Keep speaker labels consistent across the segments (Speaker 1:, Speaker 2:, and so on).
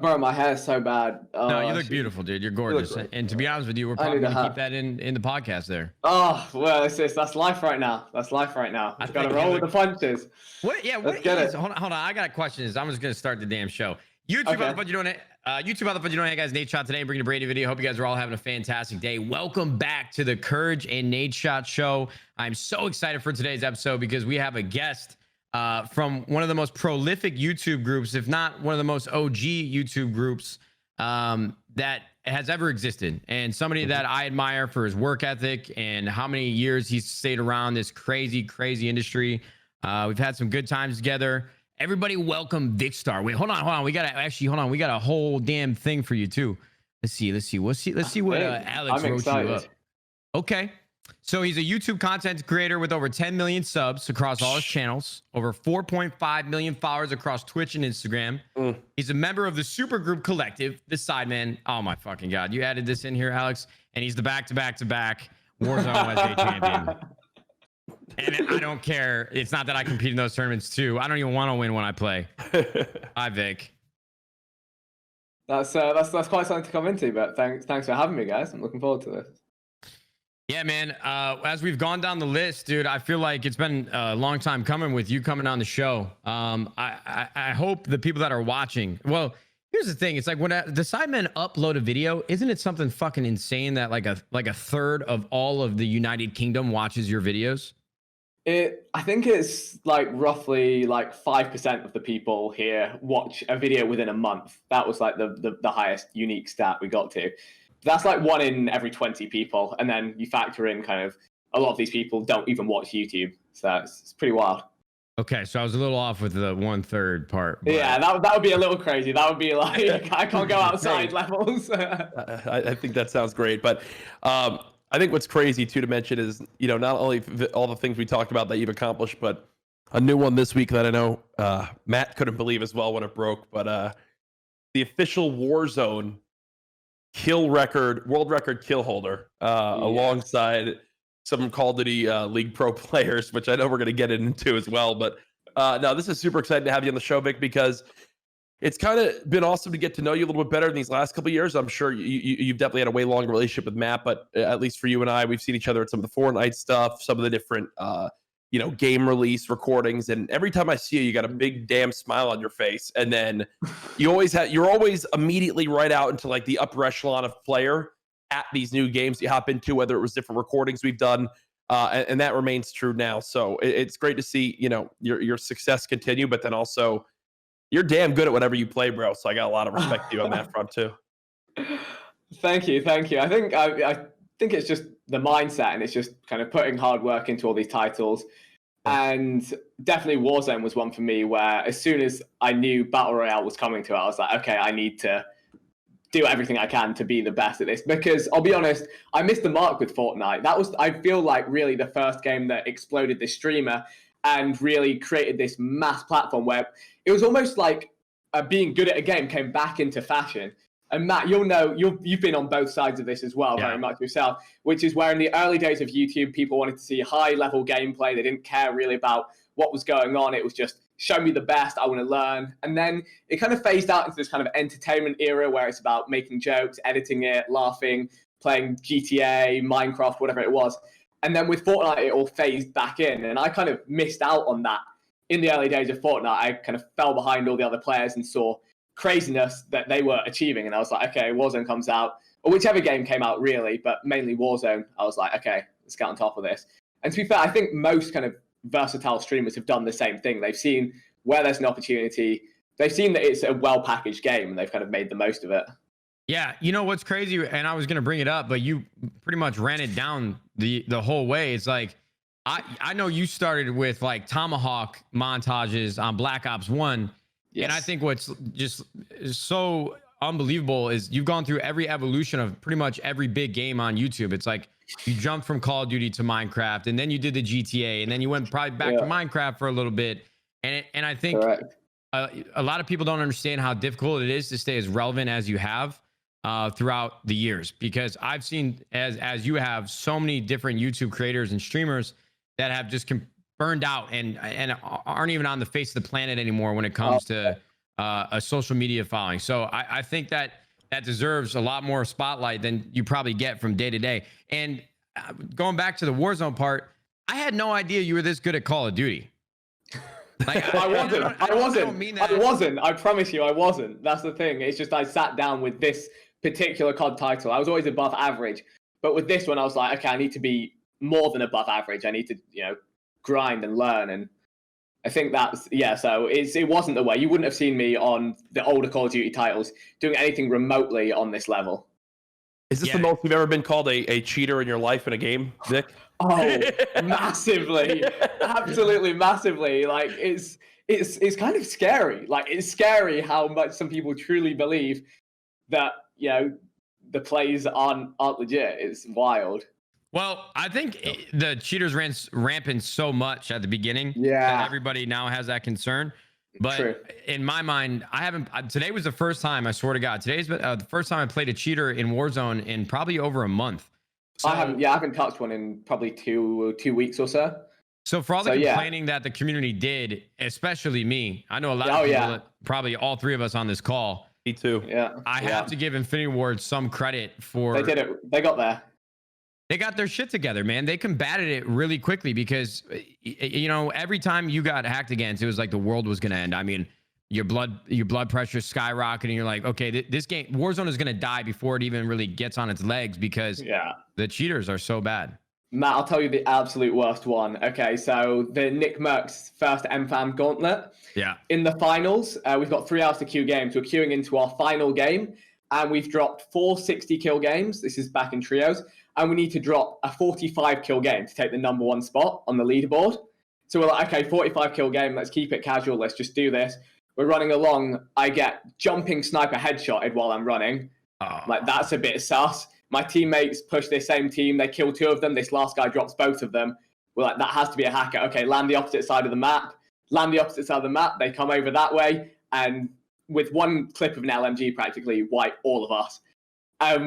Speaker 1: Bro, my hair's so bad.
Speaker 2: No, you look beautiful, dude. You're gorgeous. And to be honest with you, we're probably going to keep that in the podcast there.
Speaker 1: Oh, well, that's life right now. That's life right now. I've got to roll with the punches.
Speaker 2: What? Yeah, what is, hold on. I got questions. I'm just going to start the damn show. YouTube, how the fuck you doing? YouTube, how the fuck you doing? Hey, guys, Nadeshot today, bringing a brand new video. Hope you guys are all having a fantastic day. Welcome back to the CouRage and Nadeshot Show. I'm so excited for today's episode because we have a guest from one of the most prolific YouTube groups, if not one of the most OG YouTube groups that has ever existed, and somebody that I admire for his work ethic and how many years he's stayed around this crazy industry. We've had some good times together. Everybody welcome Vikkstar. Wait, hold on. We got a whole damn thing for you too. Let's see what Alex wrote you up. Okay. So he's a YouTube content creator with over 10 million subs across all his channels, over 4.5 million followers across Twitch and Instagram. He's a member of the supergroup collective, the Sidemen. Oh my fucking God. You added this in here, Alex. And he's the back-to-back Warzone Wednesday champion. And I don't care. It's not that I compete in those tournaments too. I don't even want to win when I play. Hi, Vic.
Speaker 1: That's quite something to come into, but thanks for having me, guys. I'm looking forward to this.
Speaker 2: Yeah, man. As we've gone down the list, dude, I feel like it's been a long time coming with you coming on the show. I hope the people that are watching. Well, here's the thing. It's like when the Sidemen upload a video, isn't it something fucking insane that like a third of all of the United Kingdom watches your videos?
Speaker 1: I think it's like roughly like 5% of the people here watch a video within a month. That was like the highest unique stat we got to. That's like 1 in every 20 people. And then you factor in kind of a lot of these people don't even watch YouTube. So it's pretty wild.
Speaker 2: Okay, so I was a little off with the 1/3 part.
Speaker 1: But... yeah, that would be a little crazy. That would be like, I can't go outside levels.
Speaker 3: I think that sounds great. But I think what's crazy too to mention is, you know, not only all the things we talked about that you've accomplished, but a new one this week that I know Matt couldn't believe as well when it broke. But the official Warzone world record kill holder, alongside some Call of Duty League Pro players, which I know we're going to get into as well. But no, this is super exciting to have you on the show, Vic, because it's kind of been awesome to get to know you a little bit better in these last couple of years. I'm sure you've definitely had a way longer relationship with Matt, but at least for you and I, we've seen each other at some of the Fortnite stuff, some of the different game release recordings, and every time I see you, you got a big damn smile on your face, and then you're always immediately right out into like the upper echelon of player at these new games you hop into, whether it was different recordings we've done, and that remains true now. So it's great to see your success continue, but then also you're damn good at whatever you play, bro. So I got a lot of respect to you on that front too.
Speaker 1: Thank you. I think it's just the mindset, and it's just kind of putting hard work into all these titles. And definitely Warzone was one for me where as soon as I knew Battle Royale was coming to it, I was like, okay, I need to do everything I can to be the best at this. Because I'll be honest, I missed the mark with Fortnite. That was, I feel like, really the first game that exploded this streamer and really created this mass platform where it was almost like being good at a game came back into fashion. And Matt, you'll know, you've been on both sides of this as well, very much yourself, which is where in the early days of YouTube, people wanted to see high-level gameplay. They didn't care really about what was going on. It was just, show me the best, I want to learn. And then it kind of phased out into this kind of entertainment era where it's about making jokes, editing it, laughing, playing GTA, Minecraft, whatever it was. And then with Fortnite, it all phased back in. And I kind of missed out on that. In the early days of Fortnite, I kind of fell behind all the other players and saw craziness that they were achieving, and I was like, okay, Warzone comes out, or whichever game came out really, but mainly Warzone. I was like, okay, let's get on top of this. And to be fair, I think most kind of versatile streamers have done the same thing. They've seen where there's an opportunity, they've seen that it's a well-packaged game, and they've kind of made the most of it.
Speaker 2: Yeah, you know what's crazy, and I was gonna bring it up, but you pretty much ran it down the whole way. It's like I know you started with like Tomahawk montages on Black Ops 1. Yes. And I think what's just so unbelievable is you've gone through every evolution of pretty much every big game on YouTube. It's like you jumped from Call of Duty to Minecraft, and then you did the GTA, and then you went probably back to Minecraft for a little bit. And I think a lot of people don't understand how difficult it is to stay as relevant as you have throughout the years, because I've seen, as you have, so many different YouTube creators and streamers that have just burned out and aren't even on the face of the planet anymore when it comes to a social media following. So I think that deserves a lot more spotlight than you probably get from day to day. And going back to the Warzone part, I had no idea you were this good at Call of Duty. Like,
Speaker 1: I wasn't. I promise you, I wasn't. That's the thing. It's just I sat down with this particular COD title. I was always above average, but with this one, I was like, okay, I need to be more than above average. I need to, grind and learn. And I think that's So it wasn't the way. You wouldn't have seen me on the older Call of Duty titles doing anything remotely on this level.
Speaker 3: Is this the most you've ever been called a cheater in your life in a game, Vic?
Speaker 1: Oh, massively, absolutely massively. Like it's kind of scary. Like it's scary how much some people truly believe that the plays aren't legit. It's wild.
Speaker 2: Well, I think the cheaters ran rampant so much at the beginning that everybody now has that concern. But True. In my mind, today was the first time, I swear to God, today's the first time I played a cheater in Warzone in probably over a month. So,
Speaker 1: I haven't touched one in probably two weeks or so.
Speaker 2: So for all the complaining that the community did, especially me, I know a lot of people, probably all three of us on this call.
Speaker 3: Me too.
Speaker 1: Yeah.
Speaker 2: I have to give Infinity Ward some credit for.
Speaker 1: They did it. They got there.
Speaker 2: They got their shit together, man. They combated it really quickly because, every time you got hacked against, it was like the world was going to end. I mean, your blood pressure skyrocketing. You're like, okay, this game, Warzone is going to die before it even really gets on its legs because the cheaters are so bad.
Speaker 1: Matt, I'll tell you the absolute worst one. Okay, so the Nick Merck's first MFAM gauntlet.
Speaker 2: Yeah.
Speaker 1: In the finals, we've got 3 hours to queue games. We're queuing into our final game, and we've dropped 4 60-kill games. This is back in trios. And we need to drop a 45-kill game to take the #1 spot on the leaderboard. So we're like, okay, 45-kill game. Let's keep it casual. Let's just do this. We're running along. I get jumping sniper headshotted while I'm running. Like, that's a bit sus. My teammates push this same team. They kill 2 of them. This last guy drops both of them. We're like, that has to be a hacker. Okay, land the opposite side of the map. They come over that way. And with one clip of an LMG, practically wipe all of us.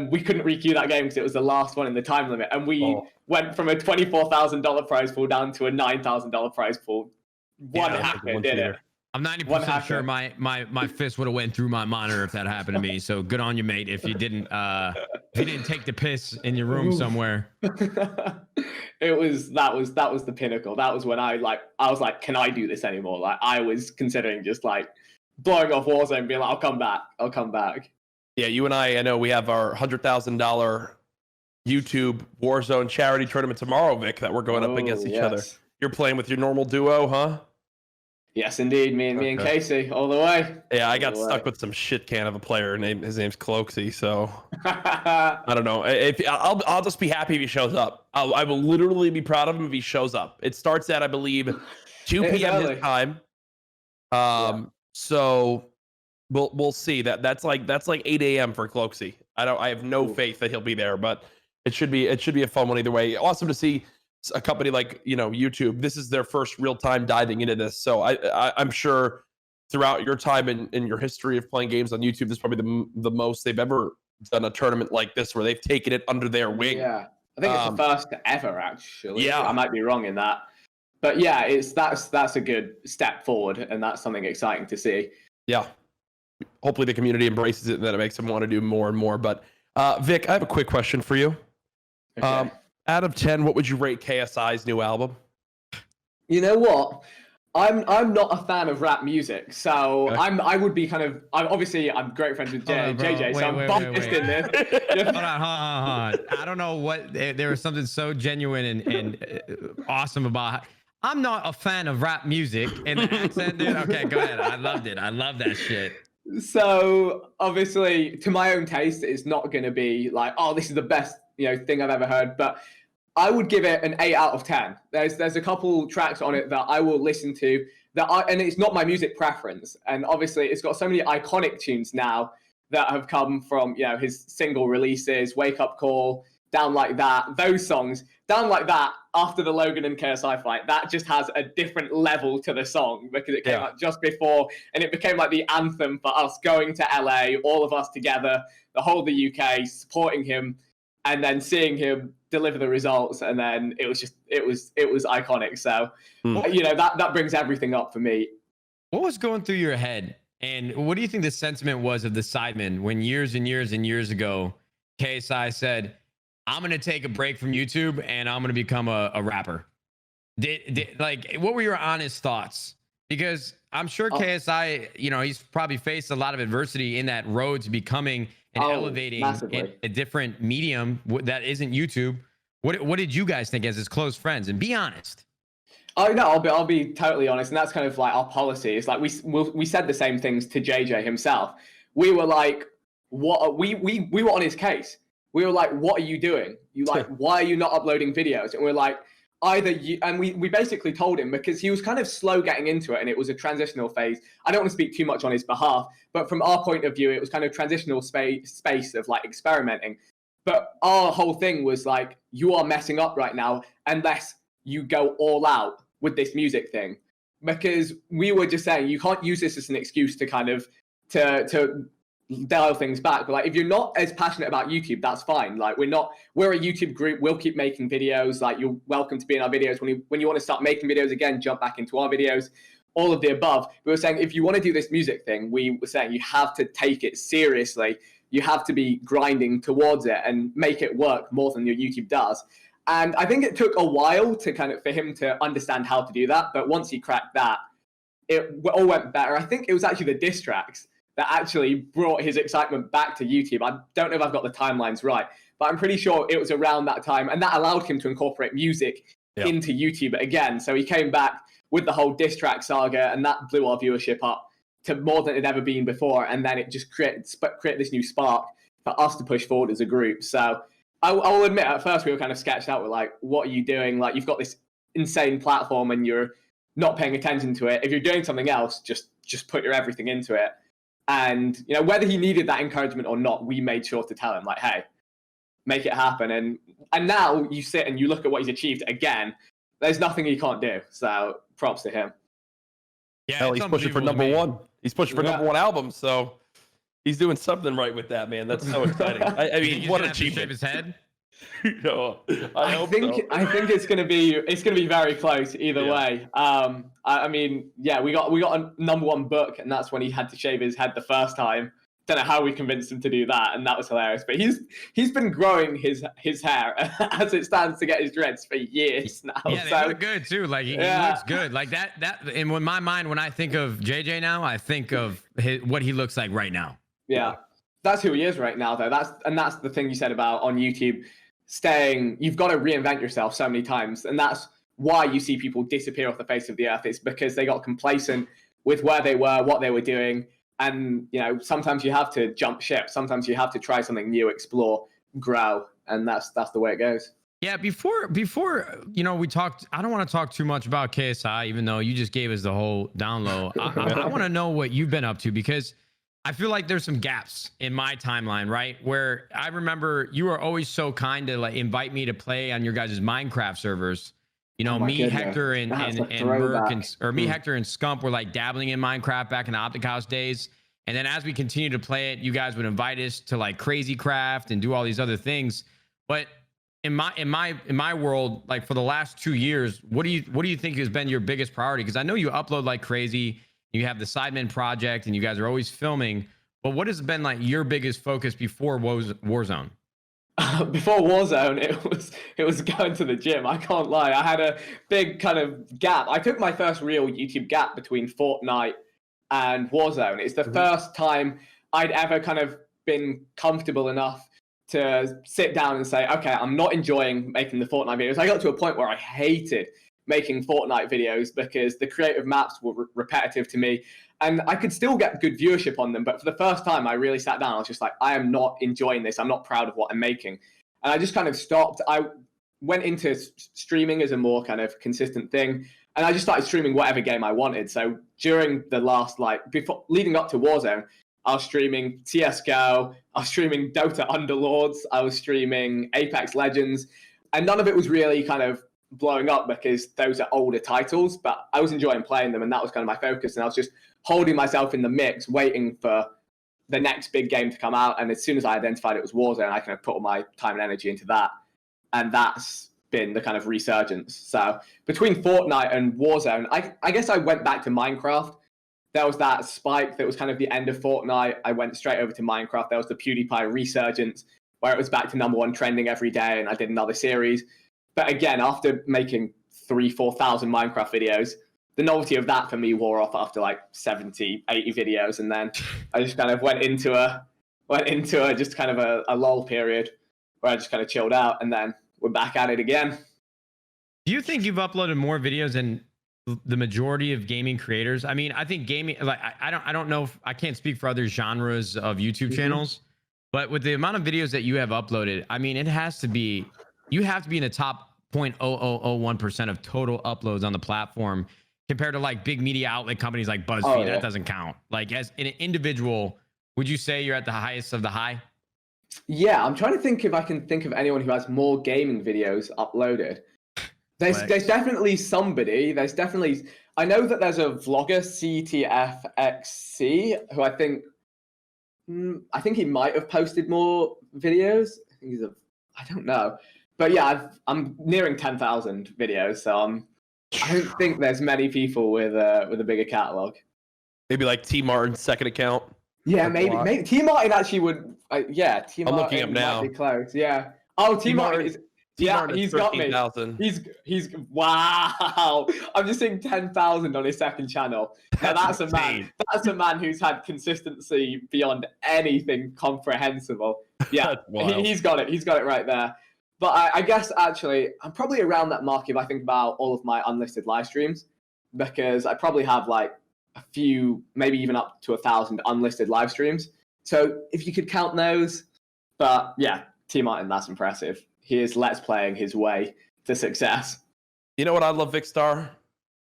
Speaker 1: We couldn't requeue that game because it was the last one in the time limit. And we went from a $24,000 prize pool down to a $9,000 prize pool. One hacker did it.
Speaker 2: I'm 90% sure my fist would have went through my monitor if that happened to me. So good on you, mate. If you didn't take the piss in your room somewhere.
Speaker 1: That was the pinnacle. That was when I was like, can I do this anymore? Like I was considering just like blowing off Warzone and being like, I'll come back.
Speaker 3: Yeah, you and I know we have our $100,000 YouTube Warzone charity tournament tomorrow, Vic, that we're going up against each other. You're playing with your normal duo, huh?
Speaker 1: Yes, indeed. Me and Casey, all the way.
Speaker 3: Yeah, I got stuck with some shit can of a player. His name's Cloaksy, so I don't know. I'll just be happy if he shows up. I will literally be proud of him if he shows up. It starts at, I believe, 2 p.m. his time. So we'll see. That's like 8 a.m. for Cloaksy. I have no faith that he'll be there, but it should be a fun one either way. Awesome to see a company like YouTube. This is their first real time diving into this. So I'm sure throughout your time in your history of playing games on YouTube, this is probably the most they've ever done a tournament like this where they've taken it under their wing.
Speaker 1: Yeah, I think it's the first ever actually.
Speaker 3: Yeah,
Speaker 1: I might be wrong in that, but yeah, that's a good step forward, and that's something exciting to see.
Speaker 3: Yeah. Hopefully the community embraces it and that it makes them want to do more and more. But Vic, I have a quick question for you.
Speaker 1: Okay.
Speaker 3: Out of 10, what would you rate KSI's new album?
Speaker 1: You know what? I'm not a fan of rap music, so I would be kind of. I'm great friends with JJ, so I'm biased in this.
Speaker 2: Hold on. I don't know what there was something so genuine and awesome about. I'm not a fan of rap music and the accent, dude. Okay, go ahead. I loved it. I love that shit.
Speaker 1: So obviously, to my own taste, it's not going to be like, oh, this is the best thing I've ever heard. But I would give it an 8 out of 10. There's a couple tracks on it that I will listen to and it's not my music preference. And obviously, it's got so many iconic tunes now that have come from his single releases, Wake Up Call, Down Like That, those songs. Down Like That, after the Logan and KSI fight, that just has a different level to the song because it came out just before, and it became like the anthem for us going to LA, all of us together, the whole of the UK, supporting him, and then seeing him deliver the results, and then it was iconic. So that brings everything up for me.
Speaker 2: What was going through your head And what do you think the sentiment was of the Sidemen when years and years and years ago, KSI said, I'm going to take a break from YouTube and I'm going to become a rapper? Like, what were your honest thoughts? Because I'm sure KSI, you know, he's probably faced a lot of adversity in that road to becoming and elevating in a different medium that isn't YouTube. What did you guys think as his close friends? And be honest.
Speaker 1: Oh no, I'll be totally honest, and that's kind of like our policy. It's like we said the same things to JJ himself. We were like, what? We were on his case. We were like, what are you doing? Why are you not uploading videos? And we're like, either you, and we basically told him, because he was kind of slow getting into it and it was a transitional phase. I don't want to speak too much on his behalf, but from our point of view, it was kind of transitional space of like experimenting. But our whole thing was like, you are messing up right now unless you go all out with this music thing. Because we were just saying, you can't use this as an excuse to kind of to dial things back. But like, if you're not as passionate about YouTube, that's fine. Like, we're a YouTube group. We'll keep making videos. Like, you're welcome to be in our videos. When you want to start making videos again, jump back into our videos, all of the above. We were saying, if you want to do this music thing, we were saying you have to take it seriously. You have to be grinding towards it and make it work more than your YouTube does. And I think it took a while for him to understand how to do that. But once he cracked that, it all went better. I think it was actually the diss tracks that actually brought his excitement back to YouTube. I don't know if I've got the timelines right, but I'm pretty sure it was around that time. And that allowed him to incorporate music into YouTube again. So he came back with the whole diss track saga, and that blew our viewership up to more than it had ever been before. And then it just created this new spark for us to push forward as a group. So I will admit, at first we were kind of sketched out. We're like, what are you doing? Like, you've got this insane platform and you're not paying attention to it. If you're doing something else, just put your everything into it. And, you know, whether he needed that encouragement or not, we made sure to tell him, like, hey, make it happen. And now you sit and you look at what he's achieved again. There's nothing he can't do. So props to him.
Speaker 3: Yeah, hell, he's pushing for number one. He's pushing for number one album. So he's doing something right with that, man. That's so exciting. I mean, what an achievement.
Speaker 2: His head?
Speaker 3: No, I think
Speaker 1: it's gonna be very close either way. I mean, yeah, we got a number one book, and that's when he had to shave his head the first time. Don't know how we convinced him to do that, and that was hilarious. But he's been growing his hair as it stands to get his dreads for years now.
Speaker 2: Yeah, they look good too. Like he looks good. Like that. And in my mind, when I think of JJ now, I think of what he looks like right now.
Speaker 1: Yeah, that's who he is right now, though. That's the thing you said about on YouTube. You've got to reinvent yourself so many times, and that's why you see people disappear off the face of the earth. It's because they got complacent with where they were, what they were doing, and you know, sometimes you have to jump ship. Sometimes you have to try something new, explore, grow, and that's the way it goes.
Speaker 2: Yeah, before you know, we talked. I don't want to talk too much about KSI, even though you just gave us the whole down low. I want to know what you've been up to, because I feel like there's some gaps in my timeline, right? Where I remember you were always so kind to like invite me to play on your guys' Minecraft servers. You know, me, goodness. Hector, and Merc, or me, Hector, and Scump were like dabbling in Minecraft back in the Optic House days. And then as we continued to play it, you guys would invite us to like Crazy Craft and do all these other things. But in my world, like for the last 2 years, what do you think has been your biggest priority? Because I know you upload like crazy. You have the Sidemen project, and you guys are always filming. But what has been like your biggest focus before Warzone?
Speaker 1: Before Warzone, it was going to the gym. I can't lie. I had a big kind of gap. I took my first real YouTube gap between Fortnite and Warzone. It's the first time I'd ever kind of been comfortable enough to sit down and say, okay, I'm not enjoying making the Fortnite videos. I got to a point where I hated making Fortnite videos because the creative maps were repetitive to me, and I could still get good viewership on them. But for the first time, I really sat down. I was just like, I am not enjoying this. I'm not proud of what I'm making. And I just kind of stopped. I went into streaming as a more kind of consistent thing. And I just started streaming whatever game I wanted. So during the last, leading up to Warzone, I was streaming CSGO. I was streaming Dota Underlords. I was streaming Apex Legends. And none of it was really kind of blowing up because those are older titles, but I was enjoying playing them, and that was kind of my focus. And I was just holding myself in the mix, waiting for the next big game to come out. And as soon as I identified it was Warzone, I kind of put all my time and energy into that. And that's been the kind of resurgence. So between Fortnite and Warzone, I guess I went back to Minecraft there was that spike that was kind of the end of Fortnite. I went straight over to Minecraft. There was the PewDiePie resurgence where it was back to #1 trending every day, and I did another series. But again, after making 3,000-4,000 Minecraft videos, the novelty of that for me wore off after like 70, 80 videos, and then I just kind of went into just kind of a lull period where I just kind of chilled out, and then we're back at it again.
Speaker 2: Do you think you've uploaded more videos than the majority of gaming creators? I mean, I think gaming, like I don't know if I can't speak for other genres of YouTube channels, but with the amount of videos that you have uploaded, I mean, you have to be in the top 0.0001% of total uploads on the platform compared to like big media outlet companies like BuzzFeed.
Speaker 1: Oh, yeah.
Speaker 2: That doesn't count. Like as an individual, would you say you're at the highest of the high?
Speaker 1: Yeah, I'm trying to think if I can think of anyone who has more gaming videos uploaded. There's definitely somebody. I know that there's a vlogger, CTFXC, who I think he might have posted more videos. I don't know. But yeah, I'm nearing 10,000 videos, so I don't think there's many people with a bigger catalog.
Speaker 3: Maybe like T Martin's second account.
Speaker 1: Yeah, maybe T Martin actually would. Yeah, T Martin.
Speaker 3: I'm looking up now.
Speaker 1: Might be close. Yeah. Oh, T Martin is. Yeah, he's got me. He's wow. I'm just seeing 10,000 on his second channel. Now, that's a man. That's a man who's had consistency beyond anything comprehensible. Yeah, he's got it. He's got it right there. But I guess actually, I'm probably around that mark if I think about all of my unlisted live streams, because I probably have like a few, maybe even up to 1,000 unlisted live streams. So if you could count those, but yeah, T Martin, that's impressive. He is let's playing his way to success.
Speaker 3: You know what I love, Vikkstar?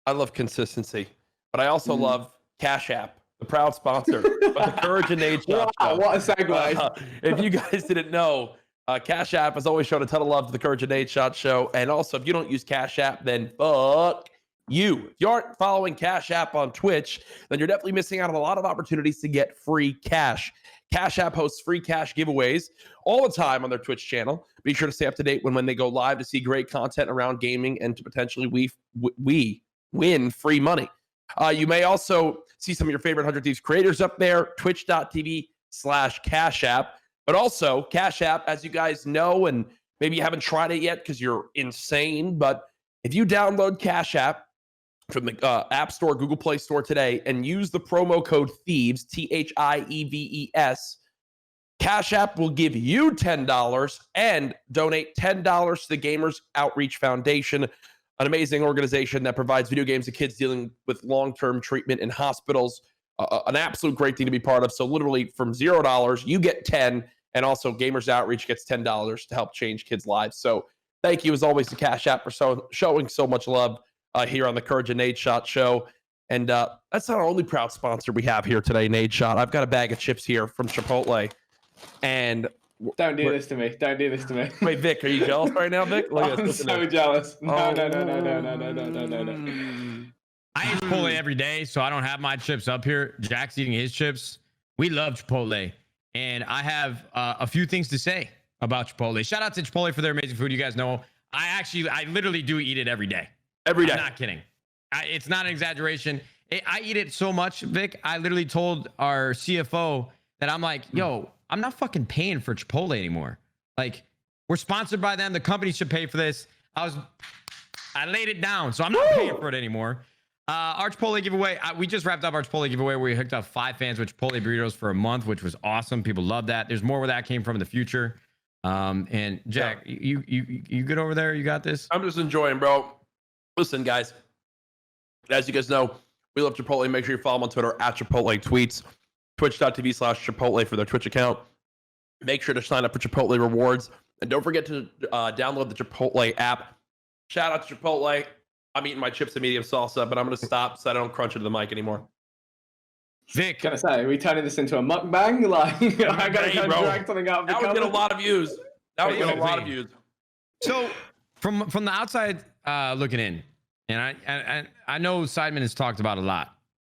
Speaker 3: I love consistency, but I also love Cash App, the proud sponsor of the CouRage and Nadeshot Show.
Speaker 1: What a segue.
Speaker 3: If you guys didn't know, Cash App has always shown a ton of love to the CouRage and Nadeshot Show. And also, if you don't use Cash App, then fuck you. If you aren't following Cash App on Twitch, then you're definitely missing out on a lot of opportunities to get free cash. Cash App hosts free cash giveaways all the time on their Twitch channel. Be sure to stay up to date when they go live to see great content around gaming and to potentially we win free money. You may also see some of your favorite 100 Thieves creators up there, twitch.tv/Cash App. But also, Cash App, as you guys know, and maybe you haven't tried it yet because you're insane, but if you download Cash App from the App Store, Google Play Store today, and use the promo code THIEVES, THIEVES, Cash App will give you $10 and donate $10 to the Gamers Outreach Foundation, an amazing organization that provides video games to kids dealing with long-term treatment in hospitals. An absolute great thing to be part of. So literally from $0, you get 10, and also Gamers Outreach gets $10 to help change kids' lives. So thank you, as always, to Cash App for showing so much love here on the CouRage and Nadeshot Show. And that's not our only proud sponsor we have here today, Nadeshot. I've got a bag of chips here from Chipotle. And
Speaker 1: don't do this to me. Don't do this to me.
Speaker 3: Wait, Vic, are you jealous right now, Vic? Look
Speaker 1: I'm so jealous. No.
Speaker 2: I eat Chipotle every day, so I don't have my chips up here. Jack's eating his chips. We love Chipotle. And I have a few things to say about Chipotle. Shout out to Chipotle for their amazing food. You guys know I literally do eat it every day.
Speaker 3: Every day.
Speaker 2: I'm not kidding. It's not an exaggeration. I eat it so much, Vic. I literally told our CFO that I'm like, yo, I'm not fucking paying for Chipotle anymore. Like, we're sponsored by them. The company should pay for this. I laid it down, so I'm not paying for it anymore. Our Chipotle giveaway. We just wrapped up our Chipotle giveaway where we hooked up 5 fans with Chipotle burritos for a month, which was awesome. People love that. There's more where that came from in the future. And Jack, you good over there? You got this?
Speaker 3: I'm just enjoying, bro. Listen, guys, as you guys know, we love Chipotle. Make sure you follow them on Twitter at Chipotle Tweets, twitch.tv/Chipotle for their Twitch account. Make sure to sign up for Chipotle rewards. And don't forget to download the Chipotle app. Shout out to Chipotle. I'm eating my chips and medium salsa, but I'm going to stop so I don't crunch into the mic anymore.
Speaker 2: Vic,
Speaker 1: can I say, are we turning this into a mukbang? Like, I got to drag something out of the
Speaker 3: That would get a lot of views. That would get a lot of views.
Speaker 2: So, from the outside looking in, and I know Sidemen has talked about a lot.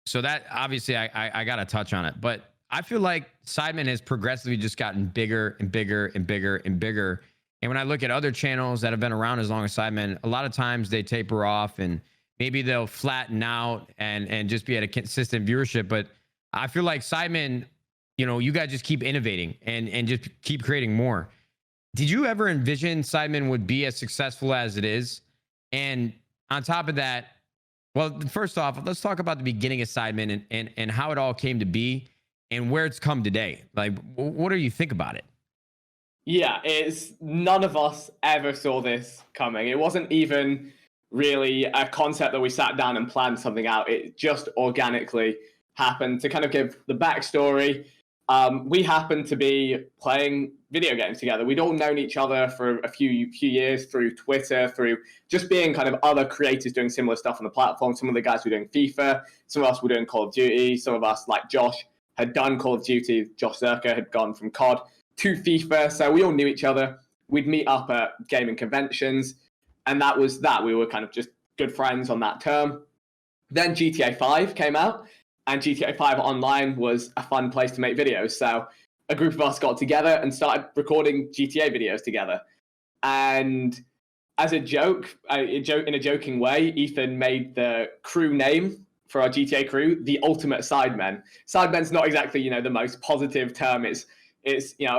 Speaker 2: So that obviously I got to touch on it, but I feel like Sidemen has progressively just gotten bigger and bigger and bigger and bigger. And when I look at other channels that have been around as long as Sidemen, a lot of times they taper off and maybe they'll flatten out and just be at a consistent viewership. But I feel like Sidemen, you guys just keep innovating and just keep creating more. Did you ever envision Sidemen would be as successful as it is? And on top of that, well, first off, let's talk about the beginning of Sidemen and how it all came to be and where it's come today. Like, what do you think about it?
Speaker 1: Yeah, none of us ever saw this coming. It wasn't even really a concept that we sat down and planned something out. It just organically happened. To kind of give the backstory, we happened to be playing video games together. We'd all known each other for a few years through Twitter, through just being kind of other creators doing similar stuff on the platform. Some of the guys were doing FIFA, some of us were doing Call of Duty, some of us, like Josh, had done Call of Duty. Josh Zerka had gone from COD to FIFA, so we all knew each other. We'd meet up at gaming conventions, and that was that. We were kind of just good friends on that term. Then GTA 5 came out, and GTA 5 Online was a fun place to make videos. So a group of us got together and started recording GTA videos together. And as a joke, in a joking way, Ethan made the crew name for our GTA crew the Ultimate Sidemen. Sidemen's not exactly, the most positive term. It's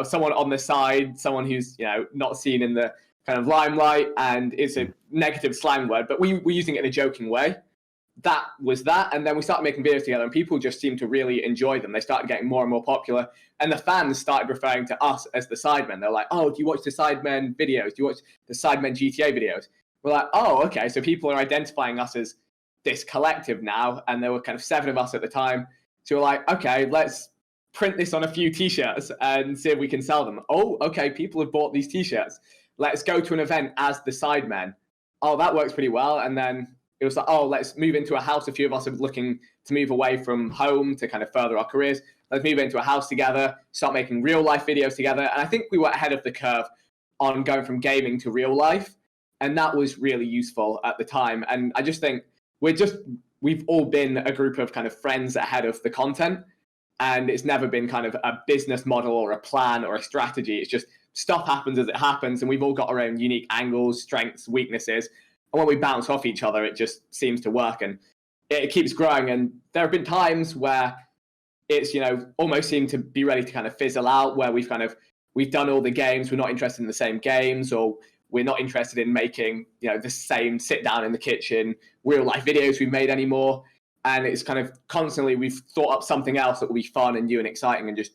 Speaker 1: someone on the side, someone who's not seen in the kind of limelight, and it's a negative slang word, but we're using it in a joking way. That was that, and then we started making videos together, and people just seemed to really enjoy them. They started getting more and more popular, and the fans started referring to us as the Sidemen. They're like, "Oh, do you watch the Sidemen videos? Do you watch the Sidemen GTA videos?" We're like, "Oh, okay." So people are identifying us as this collective now, and there were kind of 7 of us at the time. So we're like, "Okay, let's print this on a few t-shirts and see if we can sell them." Oh, okay, people have bought these t-shirts. Let's go to an event as the Sidemen. Oh, that works pretty well. And then it was like, oh, let's move into a house. A few of us are looking to move away from home to kind of further our careers. Let's move into a house together, start making real life videos together. And I think we were ahead of the curve on going from gaming to real life. And that was really useful at the time. And I just think we've all been a group of kind of friends ahead of the content. And it's never been kind of a business model or a plan or a strategy. It's just stuff happens as it happens, and we've all got our own unique angles, strengths, weaknesses. And when we bounce off each other, it just seems to work, and it keeps growing. And there have been times where it's, almost seemed to be ready to kind of fizzle out, where we've done all the games, we're not interested in the same games, or we're not interested in making, the same sit down in the kitchen, real life videos we've made anymore. And it's kind of constantly, we've thought up something else that will be fun and new and exciting. And just,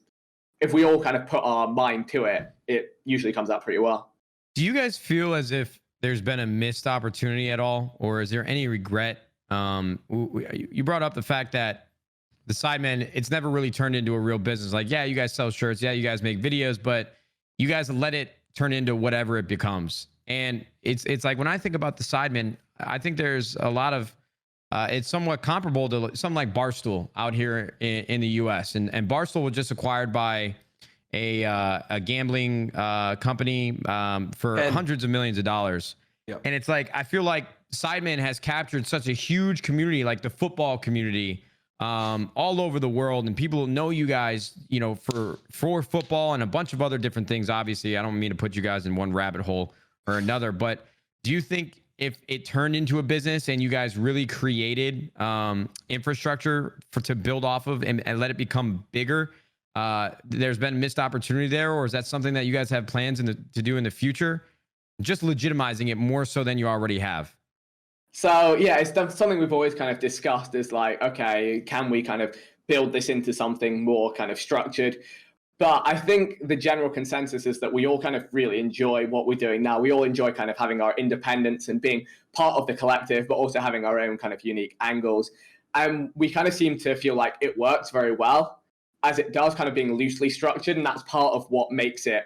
Speaker 1: if we all kind of put our mind to it, it usually comes out pretty well.
Speaker 2: Do you guys feel as if there's been a missed opportunity at all? Or is there any regret? You brought up the fact that the Sidemen, it's never really turned into a real business. Like, yeah, you guys sell shirts. Yeah, you guys make videos, but you guys let it turn into whatever it becomes. And it's like, when I think about the Sidemen, I think there's a lot of, it's somewhat comparable to something like Barstool out here in the US. And Barstool was just acquired by a gambling company for hundreds of millions of dollars.
Speaker 3: Yep.
Speaker 2: And it's like, I feel like Sidemen has captured such a huge community, like the football community, all over the world. And people know you guys, for football and a bunch of other different things. Obviously, I don't mean to put you guys in one rabbit hole or another, but do you think if it turned into a business and you guys really created infrastructure to build off of and let it become bigger, there's been missed opportunity there? Or is that something that you guys have plans to do in the future? Just legitimizing it more so than you already have.
Speaker 1: So yeah, it's something we've always kind of discussed, is like, okay, can we kind of build this into something more kind of structured? But I think the general consensus is that we all kind of really enjoy what we're doing now. We all enjoy kind of having our independence and being part of the collective, but also having our own kind of unique angles. And we kind of seem to feel like it works very well, as it does, kind of being loosely structured. And that's part of what makes it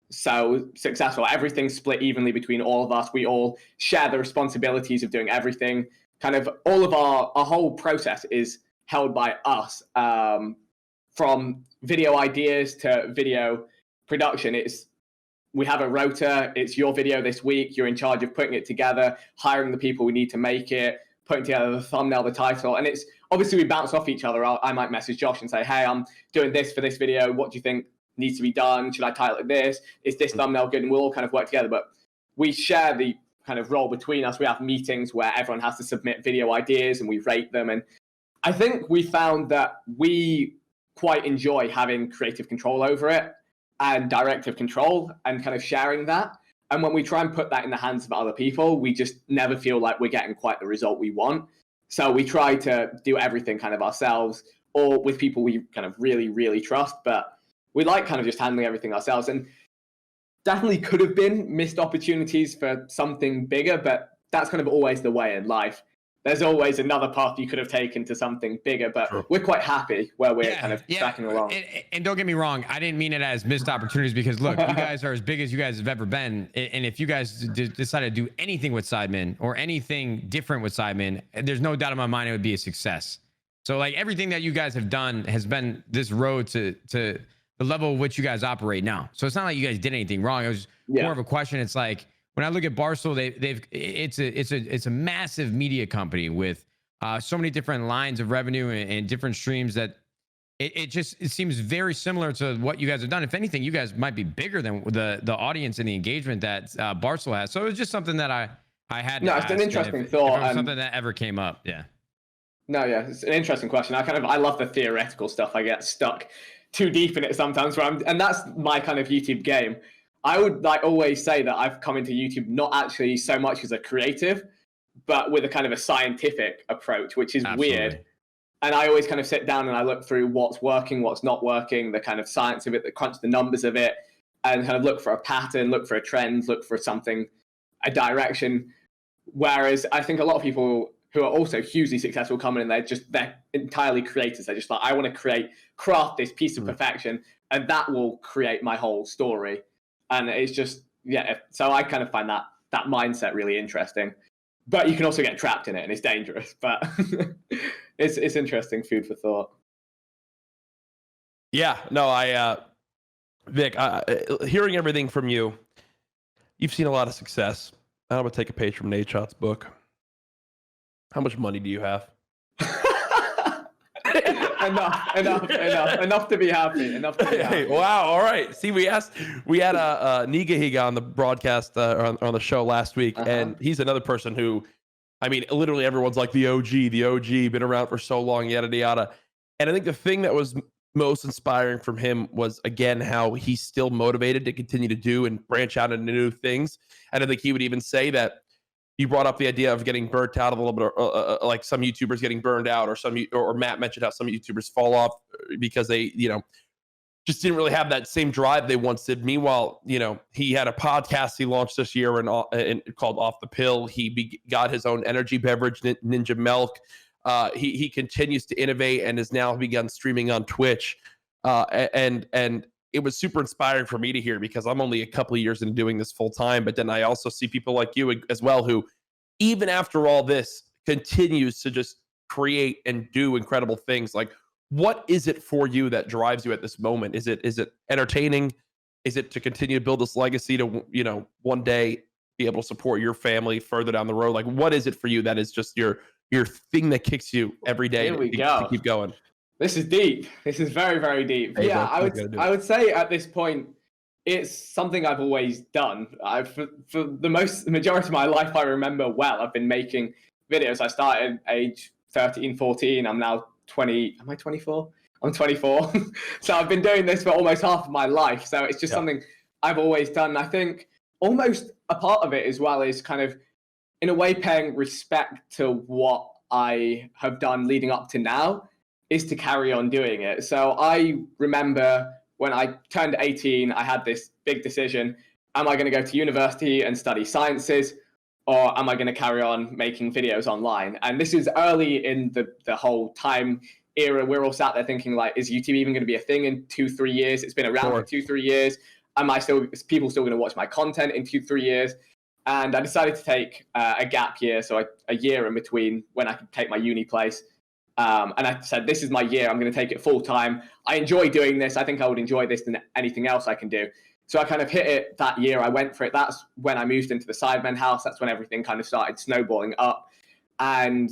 Speaker 1: so successful. Everything's split evenly between all of us. We all share the responsibilities of doing everything. Kind of all of our whole process is held by us, from video ideas to video production. We have a rota. It's your video this week. You're in charge of putting it together, hiring the people we need to make it, putting together the thumbnail, the title. And it's obviously, we bounce off each other. I might message Josh and say, hey, I'm doing this for this video. What do you think needs to be done? Should I title it this? Is this thumbnail good? And we'll all kind of work together. But we share the kind of role between us. We have meetings where everyone has to submit video ideas and we rate them. And I think we found that we quite enjoy having creative control over it and directive control and kind of sharing that. And when we try and put that in the hands of other people, we just never feel like we're getting quite the result we want. So we try to do everything kind of ourselves or with people we kind of really, really trust. But we like kind of just handling everything ourselves. And definitely could have been missed opportunities for something bigger, but that's kind of always the way in life. There's always another path you could have taken to something bigger, but we're quite happy where we're kind of tracking along.
Speaker 2: And don't get me wrong, I didn't mean it as missed opportunities because look, you guys are as big as you guys have ever been. And if you guys decided to do anything with Sidemen or anything different with Sidemen, there's no doubt in my mind it would be a success. So like everything that you guys have done has been this road to the level at which you guys operate now. So it's not like you guys did anything wrong. It was more of a question. It's like, when I look at Barstool, it's a massive media company with so many different lines of revenue and different streams that it seems very similar to what you guys have done. If anything, you guys might be bigger than the audience and the engagement that Barstool has. So it was just something that I had.
Speaker 1: No, it's an interesting thought.
Speaker 2: If it was something that ever came up, yeah.
Speaker 1: No, yeah, it's an interesting question. I love the theoretical stuff. I get stuck too deep in it sometimes, and that's my kind of YouTube game. I would always say that I've come into YouTube not actually so much as a creative, but with a kind of a scientific approach, which is weird. And I always kind of sit down and I look through what's working, what's not working, the kind of science of it, the crunch the numbers of it, and kind of look for a pattern, look for a trend, look for something, a direction. Whereas I think a lot of people who are also hugely successful come in and they're entirely creators. They're just like, I want to craft this piece of perfection, and that will create my whole story. And it's just, so I kind of find that mindset really interesting. But you can also get trapped in it and it's dangerous. But it's interesting, food for thought.
Speaker 3: Yeah, no, Vic, hearing everything from you, you've seen a lot of success. I'm going to take a page from Nadeshot's book. How much money do you have?
Speaker 1: enough to be happy.
Speaker 3: Hey, wow, all right. See, we had Niga Higa on the broadcast on the show last week, and he's another person who, I mean, literally everyone's like the OG, been around for so long, yada yada. And I think the thing that was most inspiring from him was, again, how he's still motivated to continue to do and branch out into new things. And I think he would even say that you brought up the idea of getting burnt out a little bit, like some YouTubers getting burned out, or Matt mentioned how some YouTubers fall off because they, just didn't really have that same drive they once did. Meanwhile, he had a podcast he launched this year and called Off the Pill. He got his own energy beverage, Ninja Milk. He continues to innovate and has now begun streaming on Twitch. And it was super inspiring for me to hear, because I'm only a couple of years into doing this full time. But then I also see people like you as well, who even after all this continues to just create and do incredible things. Like, what is it for you that drives you at this moment? Is it entertaining? Is it to continue to build this legacy to, one day be able to support your family further down the road? Like, what is it for you that is just your thing that kicks you every day to keep going?
Speaker 1: This is deep. This is very, very deep. Hey, yeah, I would say at this point, it's something I've always done. For the majority of my life, I remember well. I've been making videos. I started age 13, 14. I'm now 20. Am I 24? I'm 24. So I've been doing this for almost half of my life. So it's just something I've always done. I think almost a part of it as well is kind of, in a way, paying respect to what I have done leading up to now, is to carry on doing it. So I remember when I turned 18, I had this big decision. Am I going to go to university and study sciences, or am I going to carry on making videos online? And this is early in the whole time era. We're all sat there thinking, like, is YouTube even going to be a thing in 2-3 years? It's been around for 2-3 years. Is people still going to watch my content in 2-3 years? And I decided to take a gap year, so a year in between when I could take my uni place. And I said, this is my year. I'm going to take it full time. I enjoy doing this. I think I would enjoy this than anything else I can do. So I kind of hit it that year. I went for it. That's when I moved into the Sidemen House. That's when everything kind of started snowballing up. And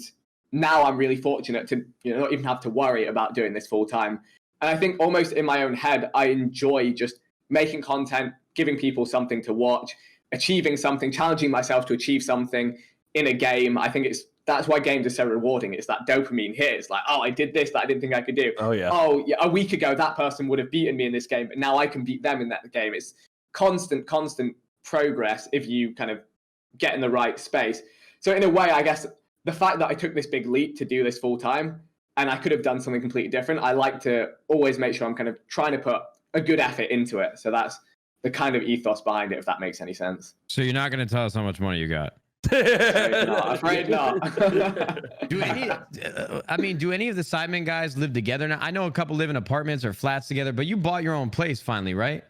Speaker 1: now I'm really fortunate to not even have to worry about doing this full time. And I think almost in my own head, I enjoy just making content, giving people something to watch, achieving something, challenging myself to achieve something in a game. I think that's why games are so rewarding. It's that dopamine hit. It's like, oh, I did this that I didn't think I could do.
Speaker 3: Oh yeah.
Speaker 1: Oh yeah, a week ago that person would have beaten me in this game, but now I can beat them in that game. It's constant progress if you kind of get in the right space. So in a way, I guess the fact that I took this big leap to do this full time, and I could have done something completely different, I like to always make sure I'm kind of trying to put a good effort into it. So that's the kind of ethos behind it, if that makes any sense.
Speaker 2: So you're not going to tell us how much money you got?
Speaker 1: Afraid not.
Speaker 2: Do any of the Sidemen guys live together now? I know a couple live in apartments or flats together, but you bought your own place finally, right?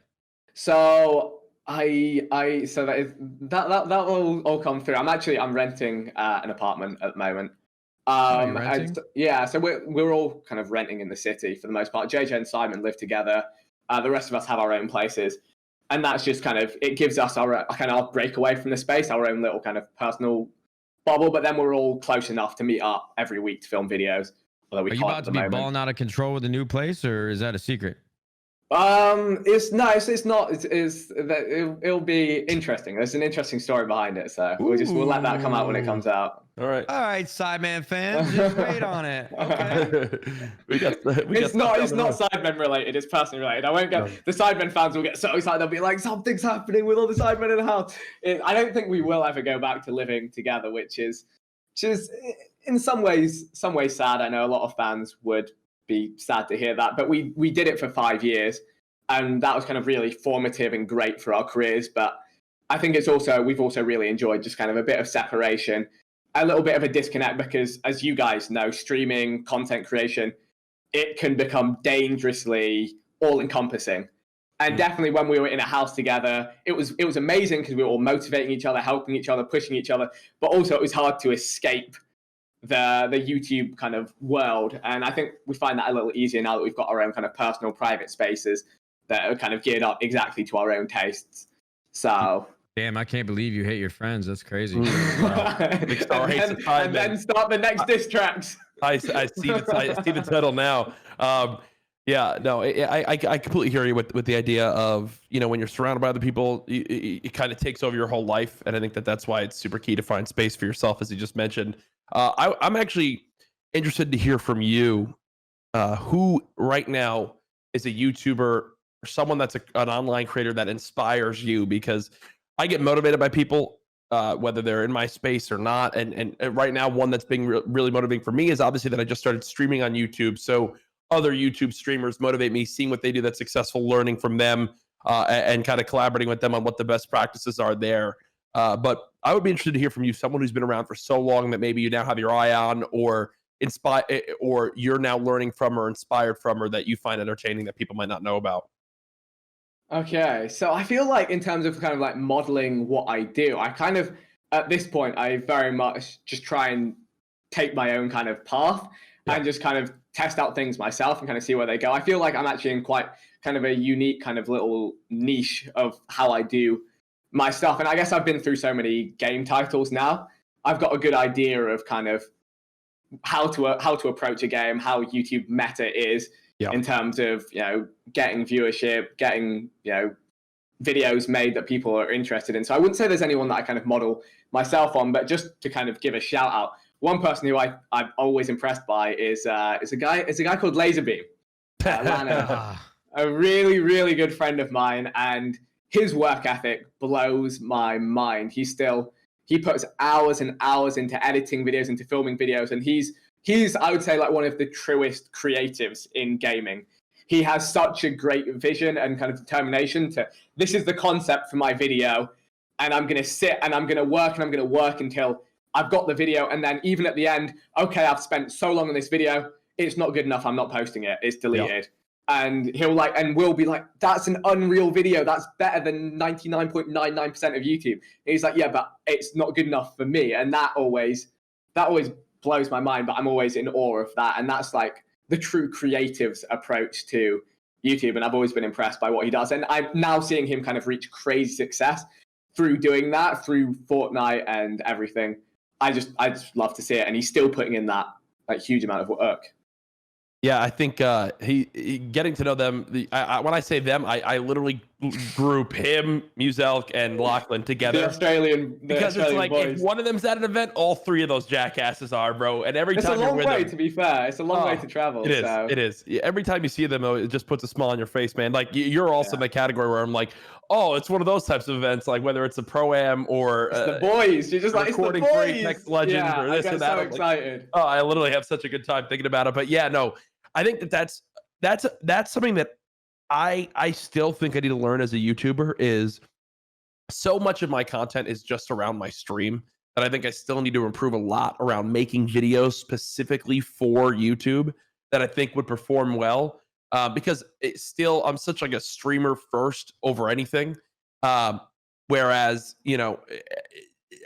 Speaker 1: So that will all come through. I'm renting an apartment at the moment. So we're all kind of renting in the city for the most part. JJ and Simon live together. The rest of us have our own places. And that's just kind of, it gives us our break away from the space, our own little kind of personal bubble. But then we're all close enough to meet up every week to film videos.
Speaker 2: Are you about to be balling out of control with the new place, or is that a secret?
Speaker 1: It's not. It'll be interesting. There's an interesting story behind it, so we'll let that come out when it comes out.
Speaker 3: All right,
Speaker 2: Sidemen fans, just wait on it. Okay.
Speaker 1: It's not Sidemen related. It's personally related. I won't go. The Sidemen fans will get so excited. They'll be like, something's happening with all the Sidemen in the house. I don't think we will ever go back to living together, which is in some ways sad. I know a lot of fans would be sad to hear that, but we did it for 5 years, and that was kind of really formative and great for our careers. But I think we've also really enjoyed just kind of a bit of separation, a little bit of a disconnect, because as you guys know, streaming, content creation, it can become dangerously all encompassing. And definitely when we were in a house together, it was amazing because we were all motivating each other, helping each other, pushing each other, but also it was hard to escape the YouTube kind of world. And I think we find that a little easier now that we've got our own kind of personal private spaces that are kind of geared up exactly to our own tastes. So
Speaker 2: damn, I can't believe you hate your friends. That's crazy.
Speaker 1: And then start the next diss tracks.
Speaker 3: I see the title now. I completely hear you with the idea of, when you're surrounded by other people, it kind of takes over your whole life. And I think that's why it's super key to find space for yourself, as you just mentioned. I'm actually interested to hear from you, who right now is a YouTuber or someone that's an online creator that inspires you, because I get motivated by people, whether they're in my space or not. And right now, one that's being really motivating for me is obviously that I just started streaming on YouTube. So other YouTube streamers motivate me, seeing what they do that's successful, learning from them, and kind of collaborating with them on what the best practices are there. But I would be interested to hear from you, someone who's been around for so long that maybe you now have your eye on, or or you're now learning from or inspired from, or that you find entertaining that people might not know about.
Speaker 1: Okay, so I feel like in terms of kind of like modeling what I do, I kind of, at this point, I very much just try and take my own kind of path and just kind of test out things myself and kind of see where they go. I feel like I'm actually in quite kind of a unique kind of little niche of how I do my stuff. And I guess I've been through so many game titles now. I've got a good idea of kind of how to approach a game, how YouTube meta is in terms of, getting viewership, getting, videos made that people are interested in. So I wouldn't say there's anyone that I kind of model myself on, but just to kind of give a shout out, one person who I'm always impressed by is a guy called Laserbeam, a really, really good friend of mine, and his work ethic blows my mind. He puts hours and hours into editing videos, into filming videos, and he's I would say like one of the truest creatives in gaming. He has such a great vision and kind of determination to, this is the concept for my video, and I'm going to sit and I'm going to work until I've got the video. And then even at the end, okay, I've spent so long on this video, it's not good enough, I'm not posting it, it's deleted. And we'll be like, that's an unreal video, that's better than 99.99% of YouTube. And he's like, yeah, but it's not good enough for me. And that always blows my mind, but I'm always in awe of that. And that's like the true creative's approach to YouTube. And I've always been impressed by what he does. And I'm now seeing him kind of reach crazy success through doing that, through Fortnite and everything. I just love to see it. And he's still putting in that huge amount of work.
Speaker 3: Yeah, I think he getting to know them. When I say them, I literally group him, Muzelk, and Lachlan together.
Speaker 1: Because
Speaker 3: it's like boys. If one of them's at an event, all three of those jackasses are, bro. And every time you're with them,
Speaker 1: it's a long way. To be fair, it's a long way to travel.
Speaker 3: It is.
Speaker 1: So.
Speaker 3: It is. Every time you see them, though, it just puts a smile on your face, man. Like you're also in the category where I'm like, oh, it's one of those types of events, like whether it's a pro-am or
Speaker 1: it's the boys. You're just like, it's the boys.
Speaker 3: For Apex Legends or this
Speaker 1: I
Speaker 3: and that.
Speaker 1: So excited.
Speaker 3: Like, oh, I literally have such a good time thinking about it. But yeah, no, I think that's something that I still think I need to learn as a YouTuber. Is so much of my content is just around my stream that I think I still need to improve a lot around making videos specifically for YouTube that I think would perform well. Because it's still, I'm such like a streamer first over anything. Whereas,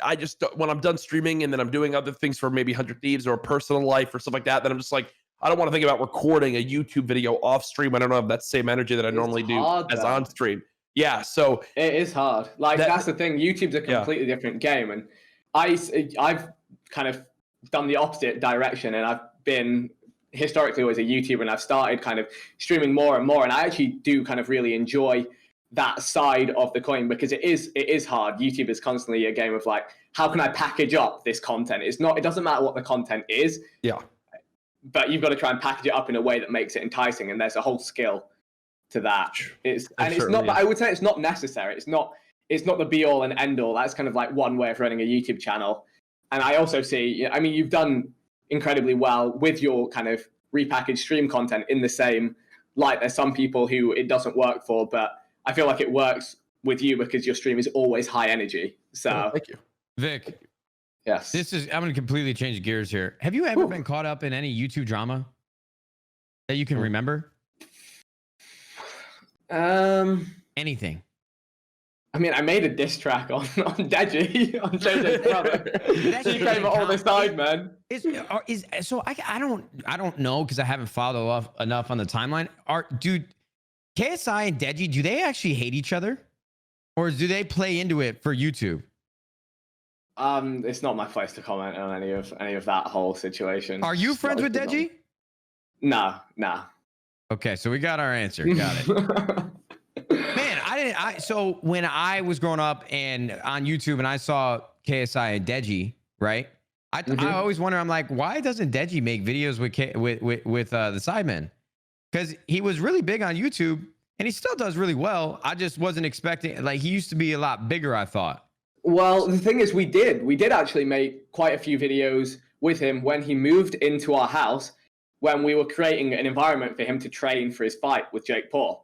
Speaker 3: I just, when I'm done streaming and then I'm doing other things for maybe 100 Thieves or personal life or stuff like that, then I'm just like, I don't want to think about recording a YouTube video off stream. I don't have that same energy that I normally do as on stream. Yeah. So
Speaker 1: it is hard. Like that's the thing. YouTube's a completely different game. And I've kind of done the opposite direction, and I've been historically always a YouTuber, and I've started kind of streaming more and more, and I actually do kind of really enjoy that side of the coin, because it is hard. YouTube is constantly a game of like, how can I package up this content? It doesn't matter what the content is, but you've got to try and package it up in a way that makes it enticing, and there's a whole skill to that. It's not, but I would say it's not necessary. It's not the be all and end all. That's kind of like one way of running a YouTube channel. And I also see, I mean, you've done incredibly well with your kind of repackaged stream content in the same light. There's some people who it doesn't work for, but I feel like it works with you because your stream is always high energy. So
Speaker 3: thank you,
Speaker 2: Vic.
Speaker 1: Yes.
Speaker 2: I'm going to completely change gears here. Have you ever been caught up in any YouTube drama that you can remember? Anything?
Speaker 1: I mean, I made a diss track on Deji, on JJ's brother. She came at all the Sidemen.
Speaker 2: I don't know, because I haven't followed enough on the timeline. Dude, KSI and Deji, do they actually hate each other, or do they play into it for YouTube?
Speaker 1: It's not my place to comment on any of that whole situation.
Speaker 2: Are you friends with Deji?
Speaker 1: No.
Speaker 2: Okay, so we got our answer. Got it. Man, so when I was growing up and on YouTube and I saw KSI and Deji, right? I always wonder, I'm like, why doesn't Deji make videos with the Sidemen? Because he was really big on YouTube and he still does really well. I just wasn't expecting, like, he used to be a lot bigger, I thought.
Speaker 1: Well, the thing is, we did actually make quite a few videos with him when he moved into our house, when we were creating an environment for him to train for his fight with Jake Paul.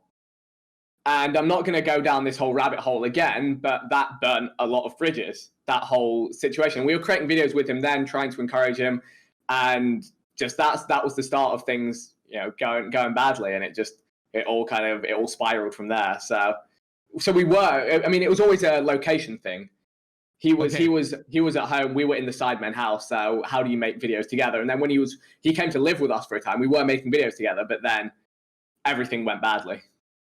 Speaker 1: And I'm not going to go down this whole rabbit hole again, but that burnt a lot of bridges, that whole situation. We were creating videos with him then, trying to encourage him, and just that was the start of things, going badly, and it all spiraled from there. So we were, I mean, it was always a location thing. He was at home. We were in the Sidemen House. So how do you make videos together? And then when he came to live with us for a time, we were making videos together, but then everything went badly.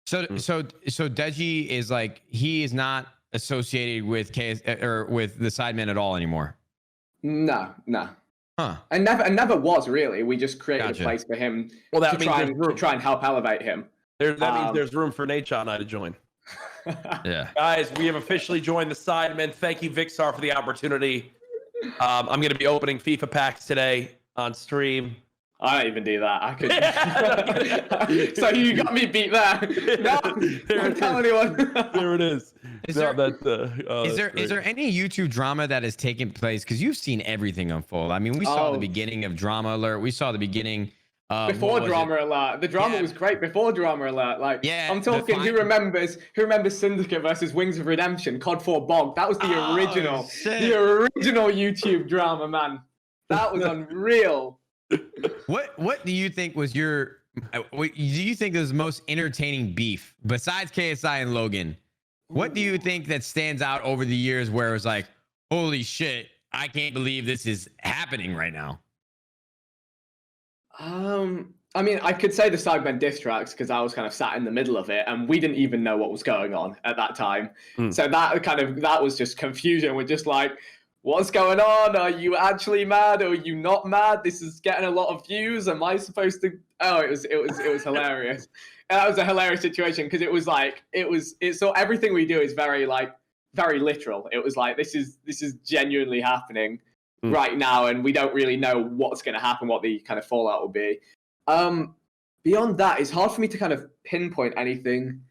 Speaker 2: So Deji is like, he is not associated with with the Sidemen at all anymore.
Speaker 1: No.
Speaker 2: Huh.
Speaker 1: And never was, really. We just created a place for him to try and help elevate him.
Speaker 3: That means there's room for Nadeshot and I to join.
Speaker 2: Yeah,
Speaker 3: guys, we have officially joined the Sidemen. Thank you, Vikkstar, for the opportunity. I'm going to be opening FIFA packs today on stream.
Speaker 1: I don't even do that. I could. So you got me beat there. No, don't tell anyone.
Speaker 3: There it is.
Speaker 2: Is there any YouTube drama that has taken place? Because you've seen everything unfold. I mean, we saw the beginning of Drama Alert. We saw the beginning.
Speaker 1: Before Drama Alert, the drama was great. Before Drama Alert, I'm talking. Who remembers Syndicate versus Wings of Redemption, COD 4 Bog? That was the original YouTube drama, man. That was unreal.
Speaker 2: What do you think was do you think was most entertaining beef besides KSI and Logan? What do you think that stands out over the years where it was like, holy shit, I can't believe this is happening right now?
Speaker 1: I mean, I could say the Sidemen diss tracks because I was kind of sat in the middle of it and we didn't even know what was going on at that time. So that was just confusion. We're just like, what's going on? Are you actually mad? Or are you not mad? This is getting a lot of views. Am I supposed to? Oh, it was hilarious. And that was a hilarious situation because it's so everything we do is very literal. It was like, this is genuinely happening right now. And we don't really know what's going to happen, what the kind of fallout will be. Beyond that, it's hard for me to kind of pinpoint anything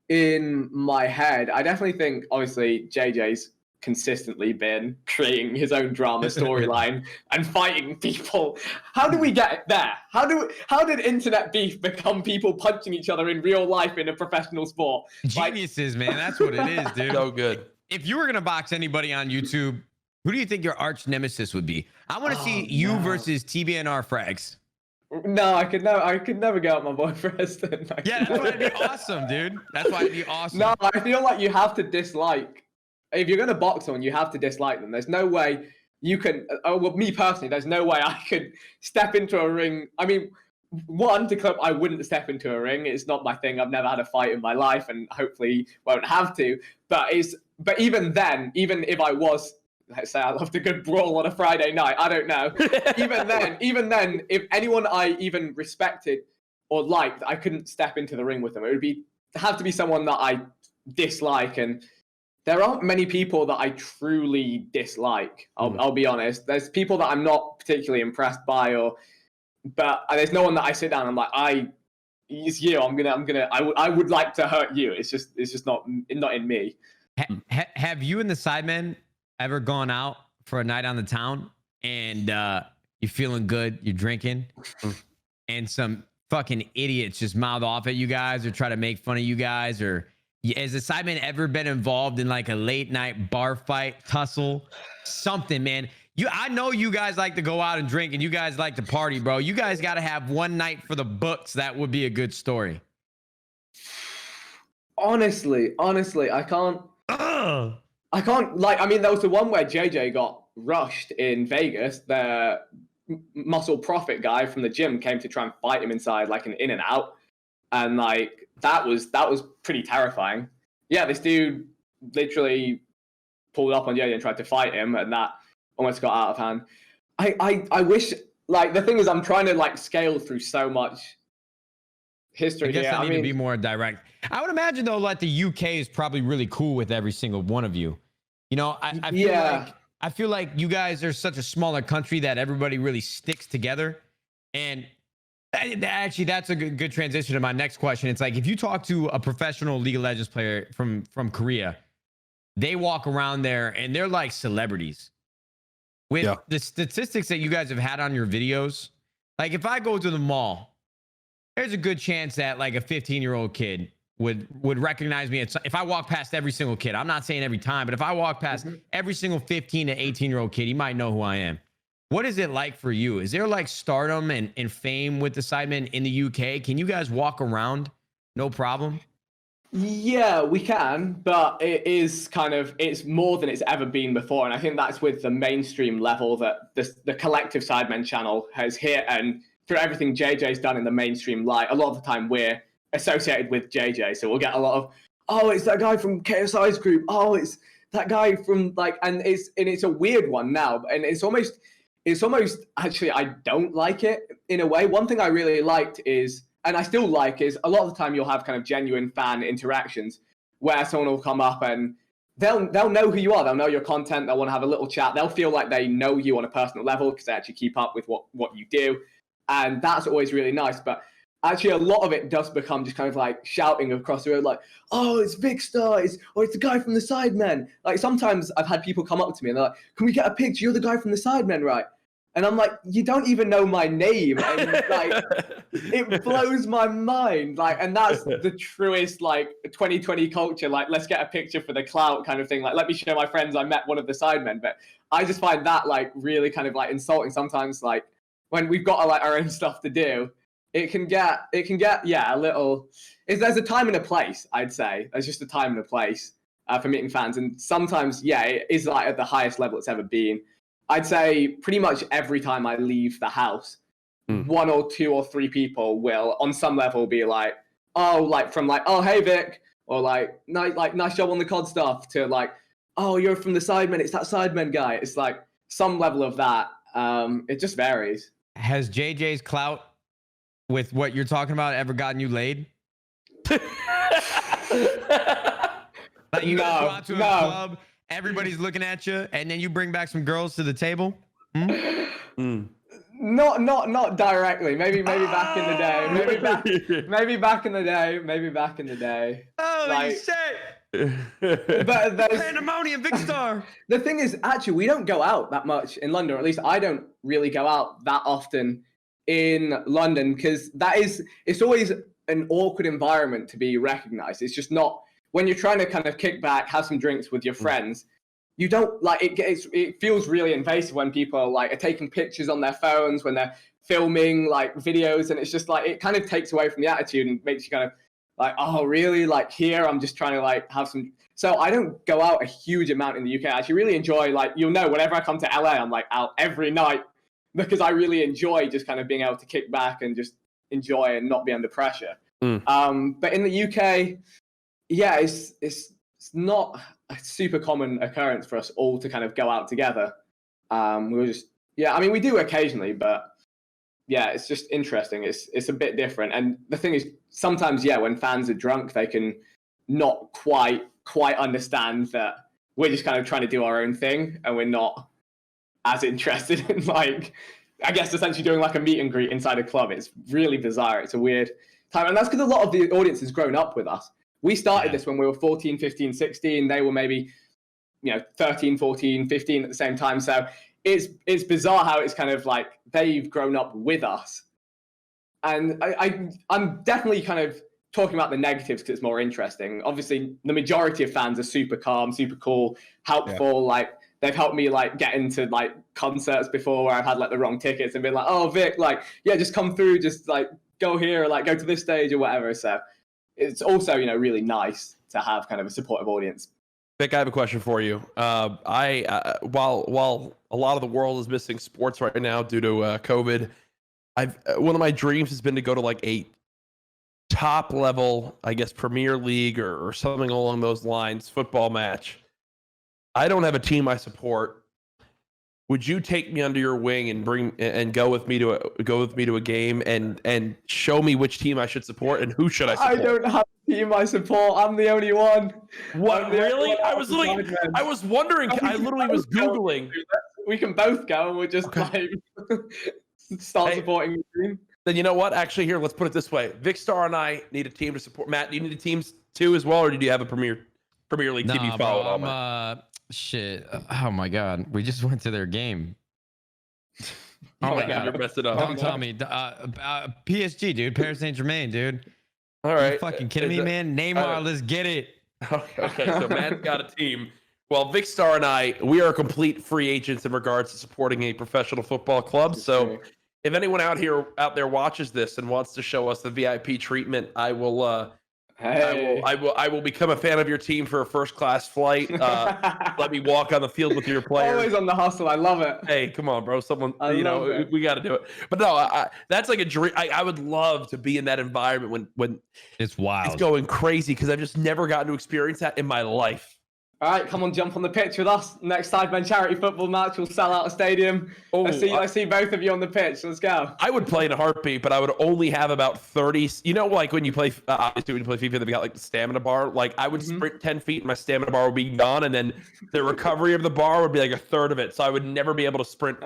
Speaker 1: in my head. I definitely think, obviously, JJ's consistently been creating his own drama storyline and fighting people. How do we get there? How did internet beef become people punching each other in real life in a professional sport?
Speaker 2: Geniuses, man. That's what it is, dude.
Speaker 3: So good.
Speaker 2: If you were gonna box anybody on YouTube, who do you think your arch nemesis would be? I want to see you versus TBNR Frags.
Speaker 1: No, I could never go out my boy Preston.
Speaker 2: Yeah, that's why it'd be awesome, dude. That's why it'd be awesome.
Speaker 1: No, I feel like you have to dislike. If you're going to box someone, you have to dislike them. There's no way you can. Well, me personally, there's no way I could step into a ring. I mean, I wouldn't step into a ring. It's not my thing. I've never had a fight in my life, and hopefully won't have to. But even then, even if I was, let's say I loved a good brawl on a Friday night, I don't know. even then, if anyone I even respected or liked, I couldn't step into the ring with them. It would have to be someone that I dislike, and there aren't many people that I truly dislike. I'll be honest. There's people that I'm not particularly impressed by, but there's no one that I sit down and I'm like, it's you. I would like to hurt you. It's just not in me.
Speaker 2: Have you and the Sidemen ever gone out for a night on the town and you're feeling good, you're drinking, and some fucking idiots just mouth off at you guys or try to make fun of you guys? Or has the Sidemen ever been involved in like a late night bar fight, tussle, something, man? I know you guys like to go out and drink and you guys like to party, bro. You guys got to have one night for the books. That would be a good story.
Speaker 1: Honestly, I can't. I mean, there was the one where JJ got rushed in Vegas. The Muscle Profit guy from the gym came to try and fight him inside like an In-N-Out, and like that was pretty terrifying. Yeah, this dude literally pulled up on JJ and tried to fight him, and that almost got out of hand. I wish, like, the thing is, I'm trying to like scale through so much history.
Speaker 2: I guess I need to be more direct. I would imagine though, like the UK is probably really cool with every single one of you. You know, I feel like you guys are such a smaller country that everybody really sticks together. And actually, that's a good transition to my next question. It's like, if you talk to a professional League of Legends player from Korea, they walk around there and they're like celebrities. With the statistics that you guys have had on your videos, like if I go to the mall, there's a good chance that like a 15-year-old kid would recognize me. If I walk past every single kid, I'm not saying every time, but if I walk past every single 15 to 18-year-old kid, he might know who I am. What is it like for you? Is there like stardom and fame with the Sidemen in the UK? Can you guys walk around no problem?
Speaker 1: Yeah, we can, but it's more than it's ever been before. And I think that's with the mainstream level that the collective Sidemen channel has hit, and through everything JJ's done in the mainstream light, a lot of the time we're associated with JJ. So we'll get a lot of, oh, it's that guy from KSI's group. Oh, it's that guy from like, and it's a weird one now. And it's almost actually, I don't like it in a way. One thing I really liked is, and I still like, is a lot of the time you'll have kind of genuine fan interactions where someone will come up and they'll know who you are. They'll know your content. They'll want to have a little chat. They'll feel like they know you on a personal level because they actually keep up with what you do. And that's always really nice. But actually, a lot of it does become just kind of like shouting across the road, like, oh, it's Vikkstar, it's the guy from the Sidemen. Like sometimes I've had people come up to me and they're like, can we get a picture? You're the guy from the Sidemen, right? And I'm like, you don't even know my name. And like, it blows my mind. Like, and that's the truest, like, 2020 culture. Like, let's get a picture for the clout kind of thing. Like, let me show my friends I met one of the Sidemen. But I just find that like really kind of like insulting sometimes. Like when we've got like our own stuff to do, it can get a little. There's a time and a place. I'd say there's just a time and a place for meeting fans. And sometimes, yeah, it is like at the highest level it's ever been. I'd say pretty much every time I leave the house, one or two or three people will, on some level, be like, oh, like from like, oh, hey Vic, or like nice job on the COD stuff, to like, oh, you're from the Sidemen. It's that Sidemen guy. It's like some level of that. It just varies.
Speaker 2: Has JJ's clout with what you're talking about ever gotten you laid? Like you go out to a club, everybody's looking at you, and then you bring back some girls to the table?
Speaker 1: Not directly. Maybe back in the day. Maybe back in the day.
Speaker 2: Holy shit!
Speaker 1: But there's
Speaker 2: pandemonium, Vikkstar.
Speaker 1: The thing is, actually, we don't go out that much in London, or at least I don't really go out that often in London, because it's always an awkward environment to be recognized. It's just not, when you're trying to kind of kick back, have some drinks with your friends, you don't like it. It feels really invasive when people are taking pictures on their phones, when they're filming like videos, and it's just like, it kind of takes away from the attitude and makes you kind of like, oh really, like here I'm just trying to like have some. So I don't go out a huge amount in the UK. I actually really enjoy, like, you'll know, whenever I come to LA, I'm like out every night, because I really enjoy just kind of being able to kick back and just enjoy and not be under pressure. But in the UK, yeah, it's not a super common occurrence for us all to kind of go out together. We do occasionally, but yeah, it's just interesting. It's a bit different. And the thing is, sometimes, when fans are drunk, they can not quite understand that we're just kind of trying to do our own thing, and we're not as interested in, like, I guess essentially doing like a meet and greet inside a club. It's really bizarre. It's a weird time. And that's because a lot of the audience has grown up with us. We started this when we were 14, 15, 16. They were maybe, 13, 14, 15 at the same time. So it's bizarre how it's kind of like they've grown up with us. And I'm definitely kind of talking about the negatives because it's more interesting. Obviously, the majority of fans are super calm, super cool, helpful. Yeah. Like, they've helped me like get into like concerts before where I've had like the wrong tickets and been like, oh Vic, like, yeah, just come through, just like go here, or like go to this stage or whatever. So it's also, really nice to have kind of a supportive audience.
Speaker 3: Vic, I have a question for you. While a lot of the world is missing sports right now due to COVID, one of my dreams has been to go to like a top level, I guess, Premier League or something along those lines, football match. I don't have a team I support. Would you take me under your wing and go with me to a game and show me which team I should support and who should I support?
Speaker 1: I don't have a team I support. I'm the only one.
Speaker 3: What, really? I was wondering. I literally was Googling.
Speaker 1: We can both go and we'll just like start supporting the team.
Speaker 3: Then you know what? Actually, here, let's put it this way. Vikkstar and I need a team to support. Matt, do you need a team too as well, or do you have a Premier League team you follow?
Speaker 2: Shit. Oh my God. We just went to their game.
Speaker 3: Oh my God. You're messing up.
Speaker 2: Don't tell me. PSG, dude. Paris Saint-Germain, dude.
Speaker 3: All right.
Speaker 2: Are you fucking kidding me, man? Neymar, let's get it.
Speaker 3: Okay. So Matt's got a team. Well, Vikkstar and I, we are complete free agents in regards to supporting a professional football club. So if anyone out there watches this and wants to show us the VIP treatment, I will become a fan of your team for a first-class flight. Let me walk on the field with your players.
Speaker 1: Always on the hustle. I love it.
Speaker 3: Hey, come on, bro. We got to do it. But no, that's like a dream. I would love to be in that environment when
Speaker 2: it's wild.
Speaker 3: It's going crazy because I've just never gotten to experience that in my life.
Speaker 1: All right, come on, jump on the pitch with us. Next Sidemen charity football match, we'll sell out a stadium. I see both of you on the pitch. Let's go.
Speaker 3: I would play in a heartbeat, but I would only have about 30. You know, like when you play, obviously when you play FIFA, they've got like the stamina bar. Like I would sprint 10 feet, and my stamina bar would be gone, and then the recovery of the bar would be like a third of it. So I would never be able to sprint.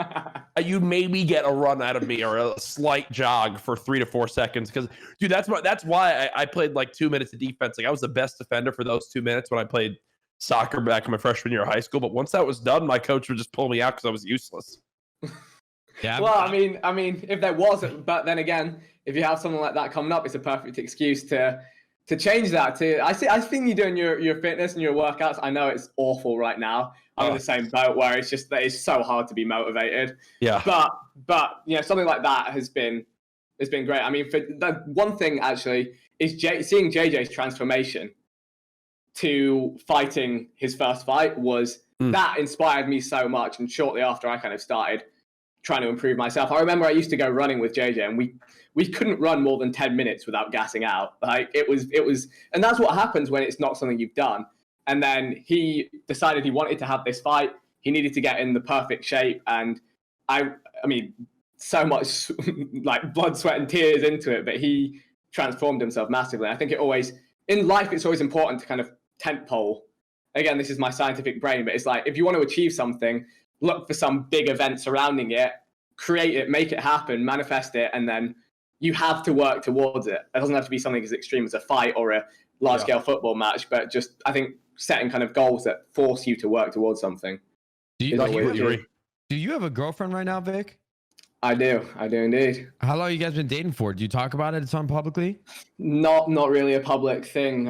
Speaker 3: You'd maybe get a run out of me or a slight jog for 3 to 4 seconds. Because, dude, that's why I played like 2 minutes of defense. Like I was the best defender for those 2 minutes when I played soccer back in my freshman year of high school, but once that was done, my coach would just pull me out because I was useless.
Speaker 1: Yeah. Well, I mean, if there wasn't, but then again, if you have something like that coming up, it's a perfect excuse to change that. I think you're doing your fitness and your workouts. I know it's awful right now. I'm in the same boat where it's just that it's so hard to be motivated.
Speaker 3: Yeah.
Speaker 1: But something like that has been great. I mean, for the one thing actually is seeing JJ's transformation to fighting his first fight was that inspired me so much. And shortly after, I kind of started trying to improve myself. I remember I used to go running with JJ, and we couldn't run more than 10 minutes without gassing out. Like it was, and that's what happens when it's not something you've done. And then he decided he wanted to have this fight. He needed to get in the perfect shape. And I mean, so much like blood, sweat, and tears into it, but he transformed himself massively. I think in life, it's always important to kind of tentpole. Again, this is my scientific brain, but it's like, if you want to achieve something, look for some big event surrounding it, create it, make it happen, manifest it, and then you have to work towards it. It doesn't have to be something as extreme as a fight or a large-scale football match, but just, I think, setting kind of goals that force you to work towards something.
Speaker 2: Do you have a girlfriend right now, Vic?
Speaker 1: I do indeed.
Speaker 2: How long have you guys been dating for? Do you talk about it on publicly?
Speaker 1: Not really a public thing.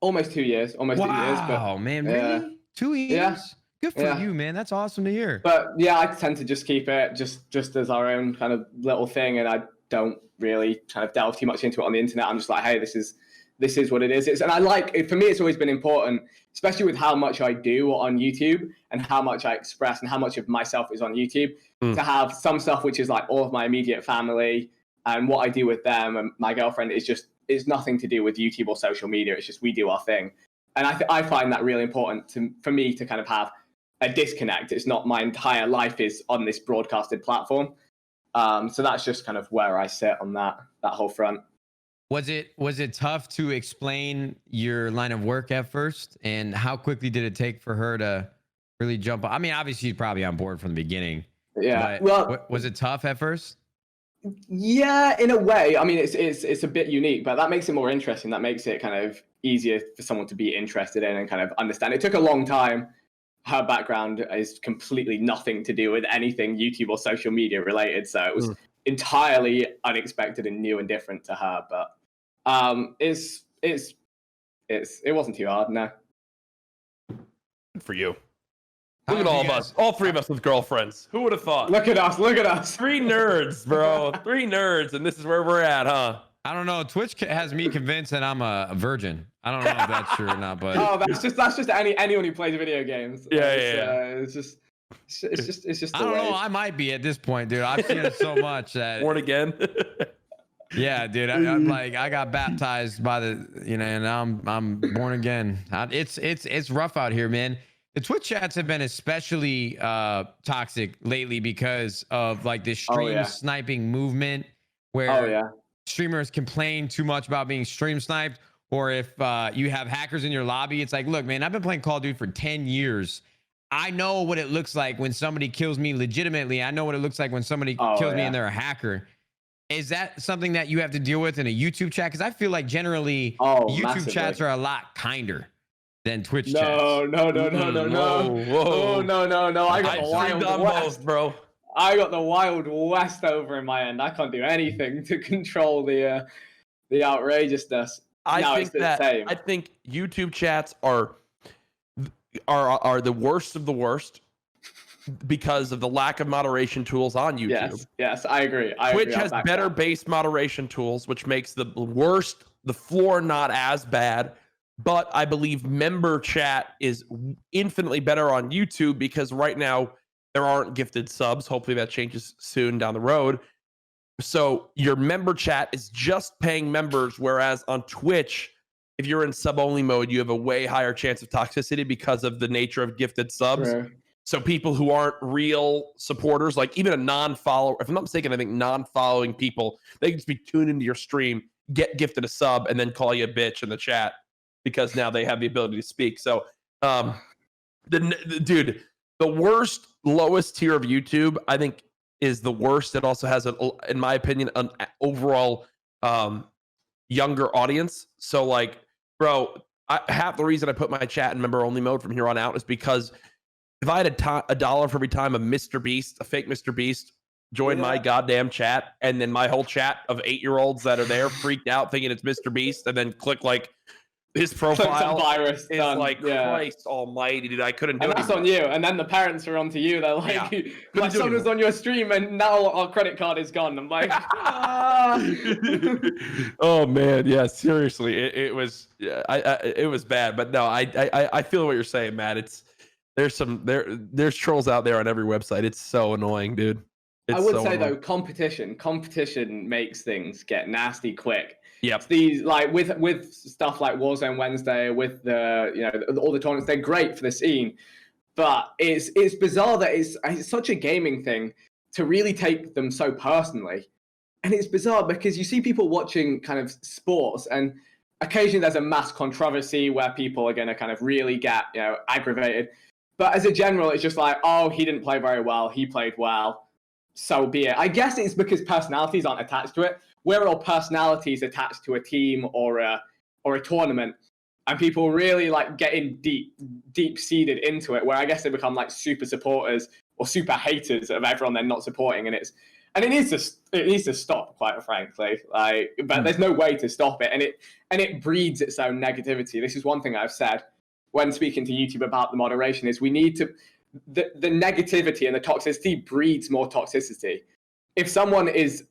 Speaker 1: Almost 2 years. Almost 2 years.
Speaker 2: Wow, man, really? 2 years?
Speaker 1: Yeah.
Speaker 2: Good for you, man. That's awesome to hear.
Speaker 1: But yeah, I tend to just keep it just as our own kind of little thing, and I don't really kind of delve too much into it on the internet. I'm just like, hey, this is what it is. And I like it. For me, it's always been important, especially with how much I do on YouTube and how much I express and how much of myself is on YouTube, to have some stuff which is like all of my immediate family and what I do with them and my girlfriend is nothing to do with YouTube or social media. It's just we do our thing. And I find that really important for me to kind of have a disconnect. It's not my entire life is on this broadcasted platform. So that's just kind of where I sit on that whole front.
Speaker 2: Was it tough to explain your line of work at first, and how quickly did it take for her to really jump? I mean, obviously she's probably on board from the beginning.
Speaker 1: Yeah.
Speaker 2: Well, was it tough at first?
Speaker 1: Yeah, in a way. I mean, it's a bit unique, but that makes it more interesting. That makes it kind of easier for someone to be interested in and kind of understand. It took a long time. Her background is completely nothing to do with anything YouTube or social media related, so it was entirely unexpected and new and different to her. But it wasn't too hard, no.
Speaker 3: Good for you. Look at all of us, all three of us with girlfriends. Who would have thought?
Speaker 1: Look at us.
Speaker 3: 3 nerds, bro. 3 nerds, and this is where we're at, huh?
Speaker 2: I don't know. Twitch has me convinced that I'm a virgin. I don't know if that's true or not, but
Speaker 1: that's just anyone who plays video games. It's just
Speaker 2: I don't know. I might be at this point, dude. I've seen it so much that
Speaker 3: born again.
Speaker 2: Yeah, dude. I'm like, I got baptized by and now I'm born again. It's rough out here, man. The Twitch chats have been especially toxic lately because of like this stream sniping movement where streamers complain too much about being stream sniped, or if you have hackers in your lobby. It's like, look, man, I've been playing Call of Duty for 10 years. I know what it looks like when somebody kills me legitimately. I know what it looks like when somebody kills me and they're a hacker. Is that something that you have to deal with in a YouTube chat? Because I feel like generally YouTube chats are a lot kinder than Twitch chats.
Speaker 1: No.
Speaker 3: Whoa.
Speaker 1: No. I got the Wild West,
Speaker 3: bro.
Speaker 1: I got the Wild West over in my end. I can't do anything to control the outrageousness.
Speaker 3: I think YouTube chats are the worst of the worst because of the lack of moderation tools on YouTube.
Speaker 1: Yes, I agree.
Speaker 3: Twitch has better base moderation tools, which makes the floor not as bad. But I believe member chat is infinitely better on YouTube because right now there aren't gifted subs. Hopefully that changes soon down the road. So your member chat is just paying members, whereas on Twitch, if you're in sub-only mode, you have a way higher chance of toxicity because of the nature of gifted subs. Sure. So people who aren't real supporters, like even a non-follower, if I'm not mistaken, I think non-following people, they can just be tuned into your stream, get gifted a sub, and then call you a bitch in the chat because now they have the ability to speak. So, dude, the worst, lowest tier of YouTube, I think, is the worst. It also has, in my opinion, an overall younger audience. So, like, bro, half the reason I put my chat in member-only mode from here on out is because if I had a dollar for every time a Mr. Beast, a fake Mr. Beast, joined my goddamn chat, and then my whole chat of 8-year-olds that are there freaked out thinking it's Mr. Beast, and then click like his profile
Speaker 1: virus
Speaker 3: is like, Christ almighty, dude, I couldn't do it.
Speaker 1: And that's on you. And then the parents are onto you. They're like, like someone's on your stream and now our credit card is gone. I'm like,
Speaker 3: oh man, yeah, seriously, it was it was bad. But no, I feel what you're saying, Matt. There's trolls out there on every website. It's so annoying, dude.
Speaker 1: I would say though, competition makes things get nasty quick.
Speaker 3: Yep.
Speaker 1: These like with stuff like Warzone Wednesday, with the all the tournaments, they're great for the scene. But it's bizarre that it's such a gaming thing to really take them so personally. And it's bizarre because you see people watching kind of sports, and occasionally there's a mass controversy where people are going to kind of really get, aggravated. But as a general, it's just like, oh, he didn't play very well. He played well. So be it. I guess it's because personalities aren't attached to it. We're all personalities attached to a team or a tournament. And people really like getting deep seated into it, where I guess they become like super supporters or super haters of everyone they're not supporting. And it needs to stop, quite frankly. But there's no way to stop it, and it breeds its own negativity. This is one thing I've said when speaking to YouTube about the moderation: is we need to the negativity and the toxicity breeds more toxicity. If someone is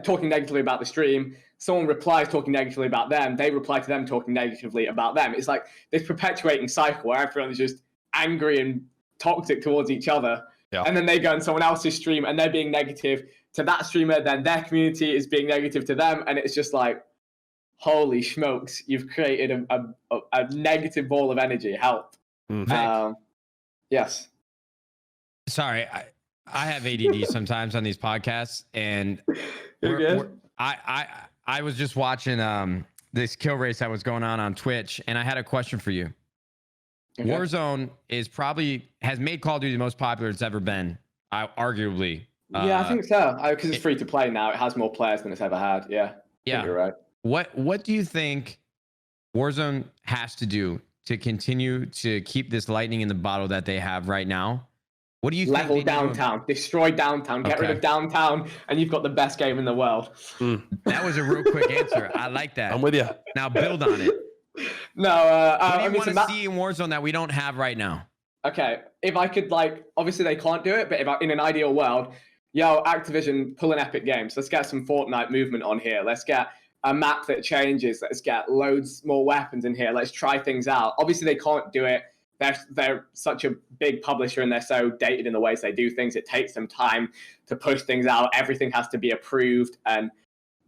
Speaker 1: talking negatively about the stream, someone replies talking negatively about them, they reply to them talking negatively about them. It's like this perpetuating cycle where everyone is just angry and toxic towards each other.
Speaker 3: Yeah. And
Speaker 1: then they go on someone else's stream and they're being negative to that streamer, then their community is being negative to them. And it's just like, holy smokes, you've created a negative ball of energy. Help. Yes.
Speaker 2: Sorry, I have ADD sometimes on these podcasts, and I was just watching this kill race that was going on Twitch, and I had a question for you. Okay. Warzone has made Call of Duty the most popular it's ever been, arguably.
Speaker 1: Yeah, I think so. Because it's free to play now, it has more players than it's ever had. Yeah.
Speaker 2: Yeah.
Speaker 1: You're right.
Speaker 2: What do you think Warzone has to do to continue to keep this lightning in the bottle that they have right now? What do you think?
Speaker 1: Level downtown, destroy downtown, get rid of downtown, and you've got the best game in the world.
Speaker 2: That was a real quick answer. I like that.
Speaker 3: I'm with you.
Speaker 2: Now build on it.
Speaker 1: No,
Speaker 2: what do you want to see in Warzone that we don't have right now?
Speaker 1: Okay, if I could, obviously they can't do it, but in an ideal world, Activision, pull an Epic Games. Let's get some Fortnite movement on here. Let's get a map that changes. Let's get loads more weapons in here. Let's try things out. Obviously, they can't do it. They're such a big publisher, and they're so dated in the ways they do things. It takes them time to push things out. Everything has to be approved, and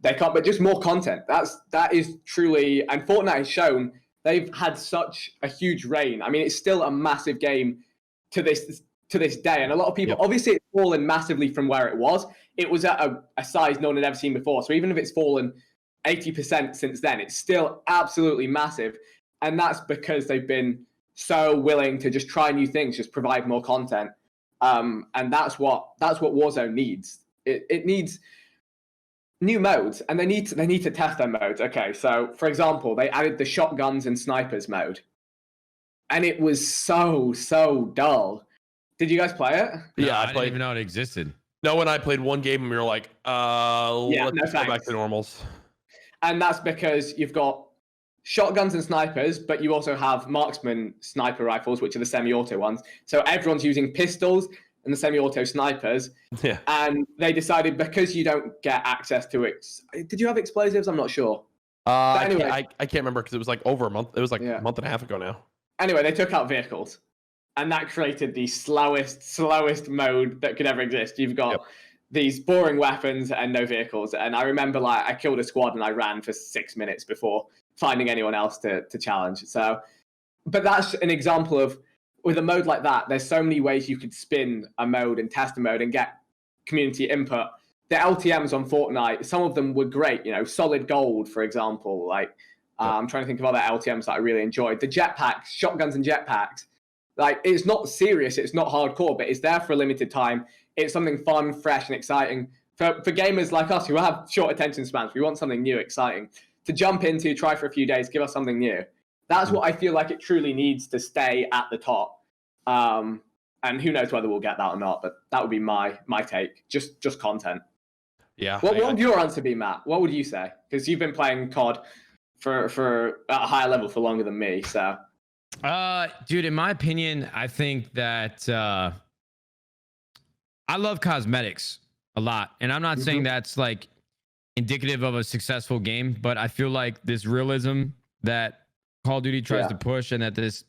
Speaker 1: they can't. But just more content. That is truly. And Fortnite has shown they've had such a huge reign. I mean, it's still a massive game to this day, and a lot of people. Yep. Obviously, it's fallen massively from where it was. It was at a size no one had ever seen before. So even if it's fallen 80% since then, it's still absolutely massive, and that's because they've been so willing to just try new things, just provide more content, and that's what Warzone needs. It needs new modes, and they need to test their modes. Okay, so for example, they added the shotguns and snipers mode, and it was so dull. Did you guys play it?
Speaker 2: Yeah, I didn't even know it existed.
Speaker 3: No, when I played one game, and we were like, let's go back to normals.
Speaker 1: And that's because you've got shotguns and snipers, but you also have marksman sniper rifles, which are the semi-auto ones. So everyone's using pistols and the semi-auto snipers.
Speaker 3: Yeah.
Speaker 1: And they decided because you don't get access to it. Did you have explosives? I'm not sure.
Speaker 3: Anyway, I can't remember because it was like over a month. It was like a month and a half ago now.
Speaker 1: Anyway, they took out vehicles, and that created the slowest mode that could ever exist. You've got these boring weapons and no vehicles. And I remember I killed a squad and I ran for 6 minutes before finding anyone else to challenge. So, but that's an example of, with a mode like that, there's so many ways you could spin a mode and test a mode and get community input. The LTMs on Fortnite, some of them were great, Solid Gold, for example. I'm trying to think of other LTMs that I really enjoyed. The jetpacks, shotguns and jetpacks, it's not serious, it's not hardcore, but it's there for a limited time. It's something fun, fresh, and exciting. For gamers like us who have short attention spans, we want something new, exciting to jump into, try for a few days, give us something new. That's what I feel like it truly needs to stay at the top. And who knows whether we'll get that or not, but that would be my take. Just content.
Speaker 3: Yeah.
Speaker 1: What would your answer be, Matt? What would you say? Because you've been playing COD for at a higher level for longer than me. So,
Speaker 2: dude, in my opinion, I think that I love cosmetics a lot, and I'm not saying that's indicative of a successful game, but I feel like this realism that Call of Duty tries to push, and that this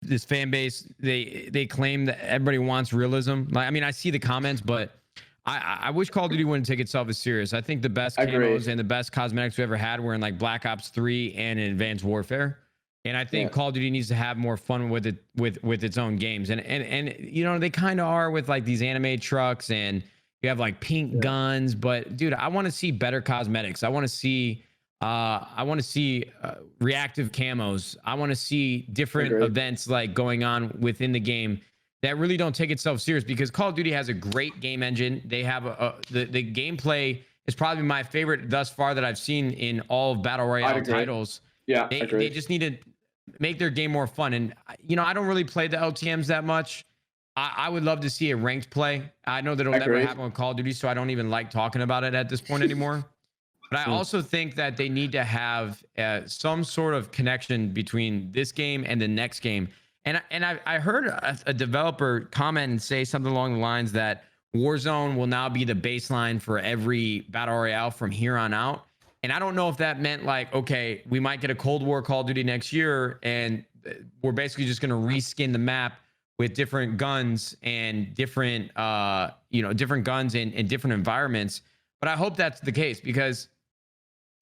Speaker 2: this fan base, they claim that everybody wants realism. I see the comments, but I wish Call of Duty wouldn't take itself as serious. I think the best camos and the best cosmetics we ever had were in like Black Ops 3 and in Advanced Warfare. And I think Call of Duty needs to have more fun with it, with its own games. And you know, they kind of are with like these anime trucks, and you have like pink guns. But dude, I want to see better cosmetics. I want to see reactive camos. I want to see different events like going on within the game that really don't take itself serious, because Call of Duty has a great game engine. They have the gameplay is probably my favorite thus far that I've seen in all of Battle Royale titles. Yeah, they just need to make their game more fun. And you know, I don't really play the LTMs that much. I would love to see a ranked play. I know that it'll never happen with Call of Duty, so I don't even like talking about it at this point anymore. But I also think that they need to have some sort of connection between this game and the next game. And I heard a developer comment and say something along the lines that Warzone will now be the baseline for every Battle Royale from here on out. And I don't know if that meant like, okay, we might get a Cold War Call of Duty next year, and we're basically just going to reskin the map with different guns and different, different guns in different environments. But I hope that's the case, because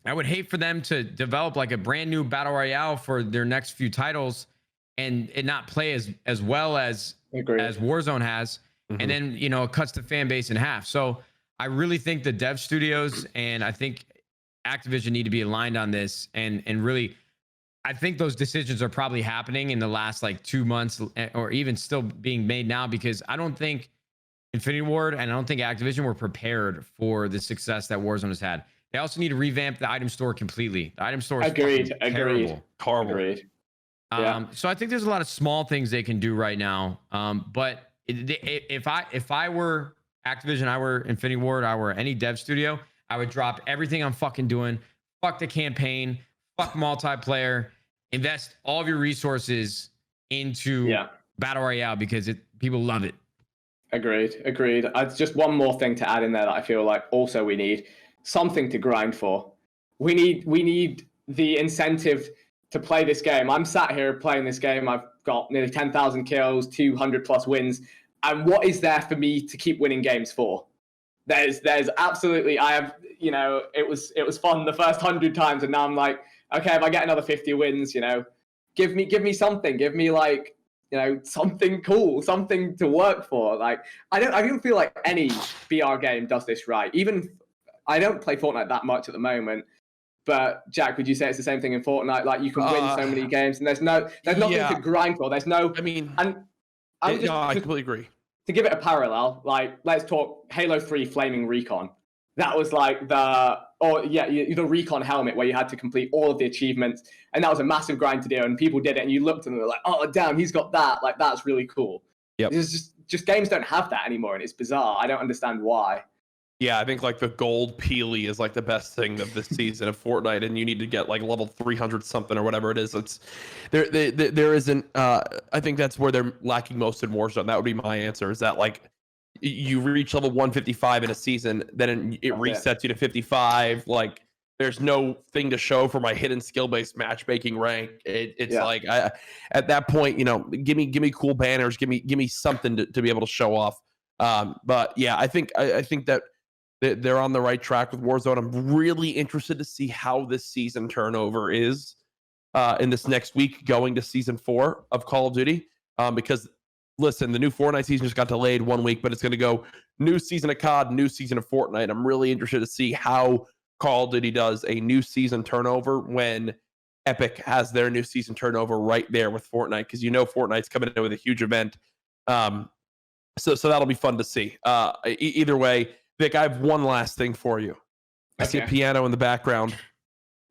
Speaker 2: I would hate for them to develop like a brand new Battle Royale for their next few titles and it not play as well as Warzone has. And then, you know, it cuts the fan base in half. So I really think the dev studios and I think Activision need to be aligned on this, and really, I think those decisions are probably happening in the last like 2 months, or even still being made now, because I don't think Infinity Ward and I don't think Activision were prepared for the success that Warzone has had. They also need to revamp the item store completely. The item store is terrible.
Speaker 1: Horrible.
Speaker 2: So I think there's a lot of small things they can do right now. But if I were Activision, I were Infinity Ward, I were any dev studio, I would drop everything I'm fucking doing. Fuck the campaign. Fuck multiplayer. Invest all of your resources into Battle Royale, because people love it.
Speaker 1: Agreed. Just one more thing to add in there that I feel like also we need something to grind for. We need the incentive to play this game. I'm sat here playing this game. I've got nearly 10,000 kills, 200 plus wins. And what is there for me to keep winning games for? There's absolutely, I have, you know, it was fun the first 100 times, and now I'm like, okay, if I get another 50 wins, you know, give me something, give me like, you know, something cool, something to work for. Like, I don't feel like any BR game does this right. Even I don't play Fortnite that much at the moment, but Jack, would you say it's the same thing in Fortnite? Like, you can win so many games, and there's nothing to grind for. There's no. I mean, and
Speaker 3: I completely agree.
Speaker 1: To give it a parallel, like, let's talk Halo 3 Flaming Recon. That was like the Recon helmet where you had to complete all of the achievements, and that was a massive grind to do, and people did it, and you looked and they were like, oh damn, he's got that. Like, that's really cool. Yep. It's just games don't have that anymore, and it's bizarre. I don't understand why.
Speaker 3: Yeah, I think like the gold Peely is like the best thing of this season of Fortnite, and you need to get like level 300 something or whatever it is. It's there isn't. I think that's where they're lacking most in Warzone. That would be my answer. Is that like you reach level 155 in a season, then it resets you to 55. Like, there's no thing to show for my hidden skill-based matchmaking rank. It's like at that point, you know, give me cool banners, give me something to be able to show off. But yeah, I think that they're on the right track with Warzone. I'm really interested to see how this season turnover is in this next week going to season 4 of Call of Duty. Because listen, the new Fortnite season just got delayed 1 week, but it's going to go new season of COD, new season of Fortnite. I'm really interested to see how Call of Duty does a new season turnover when Epic has their new season turnover right there with Fortnite, because you know Fortnite's coming in with a huge event. So that'll be fun to see. Either way, Vic, I have one last thing for you. I see a piano in the background.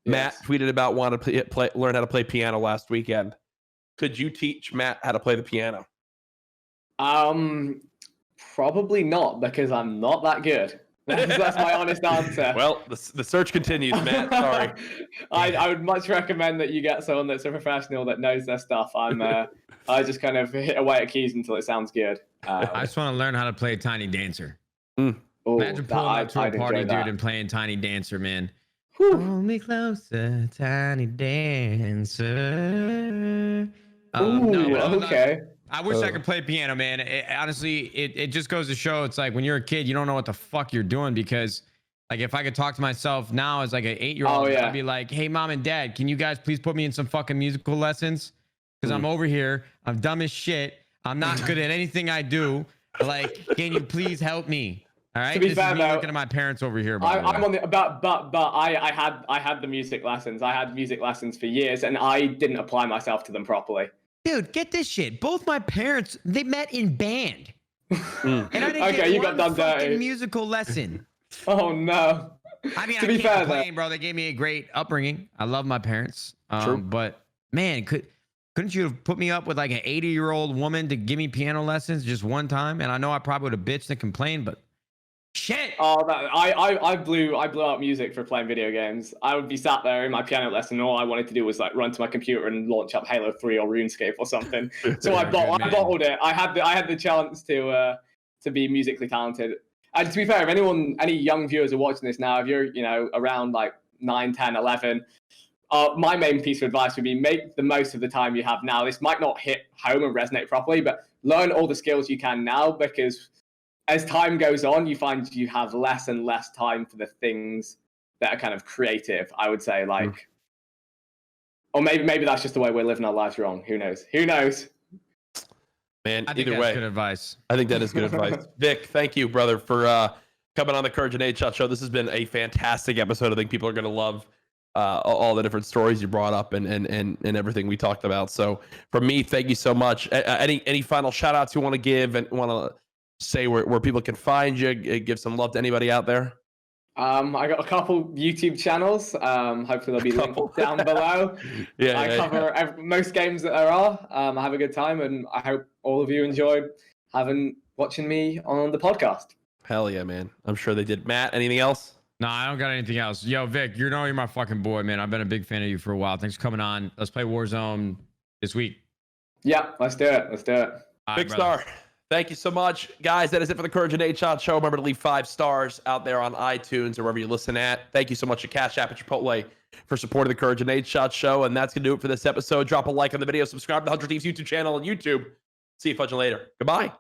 Speaker 3: Yes. Matt tweeted about wanting to learn how to play piano last weekend. Could you teach Matt how to play the piano?
Speaker 1: Probably not, because I'm not that good. That's my honest answer.
Speaker 3: Well, the search continues, Matt. Sorry.
Speaker 1: I would much recommend that you get someone that's a professional that knows their stuff. I just kind of hit away at keys until it sounds good.
Speaker 2: I just want to learn how to play Tiny Dancer.
Speaker 1: Ooh,
Speaker 2: imagine pulling up to a party, dude, and playing Tiny Dancer, man. Hold me closer, Tiny Dancer.
Speaker 1: Okay.
Speaker 2: I wish I could play piano, man. Honestly, it just goes to show, it's like when you're a kid, you don't know what the fuck you're doing, because like if I could talk to myself now as like an 8-year-old, I'd be like, hey, mom and dad, can you guys please put me in some fucking musical lessons? Because I'm over here, I'm dumb as shit, I'm not good at anything I do. Like, can you please help me? All right.
Speaker 1: To be fair,
Speaker 2: is me
Speaker 1: though,
Speaker 2: looking at my parents over here.
Speaker 1: I'm on the but I had the music lessons. I had music lessons for years, and I didn't apply myself to them properly.
Speaker 2: Dude, get this shit. Both my parents, they met in band. And I didn't
Speaker 1: Okay,
Speaker 2: get
Speaker 1: you
Speaker 2: one
Speaker 1: got done
Speaker 2: fucking
Speaker 1: dirty.
Speaker 2: musical lesson.
Speaker 1: Oh no.
Speaker 2: I mean,
Speaker 1: To
Speaker 2: I
Speaker 1: be
Speaker 2: can't
Speaker 1: fair,
Speaker 2: complain, bro. They gave me a great upbringing. I love my parents.
Speaker 3: True.
Speaker 2: But man, couldn't you have put me up with like an 80-year-old woman to give me piano lessons just one time? And I know I probably would have bitched and complained, but shit.
Speaker 1: Oh, I blew out music for playing video games. I would be sat there in my piano lesson, and all I wanted to do was like run to my computer and launch up Halo 3 or RuneScape or something. So I bottled it. I had the chance to be musically talented. And to be fair, if any young viewers are watching this now, if you're around like 9, 10, 11, my main piece of advice would be make the most of the time you have now. This might not hit home and resonate properly, but learn all the skills you can now, because as time goes on, you find you have less and less time for the things that are kind of creative, I would say. Like, or maybe that's just the way we're living our lives wrong. Who knows? Who knows?
Speaker 3: Man,
Speaker 2: I think
Speaker 3: either
Speaker 2: that's
Speaker 3: way,
Speaker 2: good advice.
Speaker 3: I think that is good advice. Vic, thank you, brother, for coming on the CouRage and Nadeshot Show. This has been a fantastic episode. I think people are going to love all the different stories you brought up and everything we talked about. So from me, thank you so much. Any final shout outs you want to give and want to say where people can find you, give some love to anybody out there?
Speaker 1: I got a couple YouTube channels. Hopefully they'll be linked down below. I cover most games that there are. I have a good time, and I hope all of you enjoyed watching me on the podcast.
Speaker 3: Hell yeah, man. I'm sure they did. Matt, anything else?
Speaker 2: No, I don't got anything else. Yo, Vic, you're my fucking boy, man. I've been a big fan of you for a while. Thanks for coming on. Let's play Warzone this week.
Speaker 1: Yeah, let's do it.
Speaker 3: Vikkstar, thank you so much. Guys, that is it for the CouRage and Nadeshot Show. Remember to leave 5 stars out there on iTunes or wherever you listen at. Thank you so much to Cash App and Chipotle for supporting the CouRage and Nadeshot Show. And that's going to do it for this episode. Drop a like on the video. Subscribe to the 100 Thieves YouTube channel on YouTube. See you fudging later. Goodbye.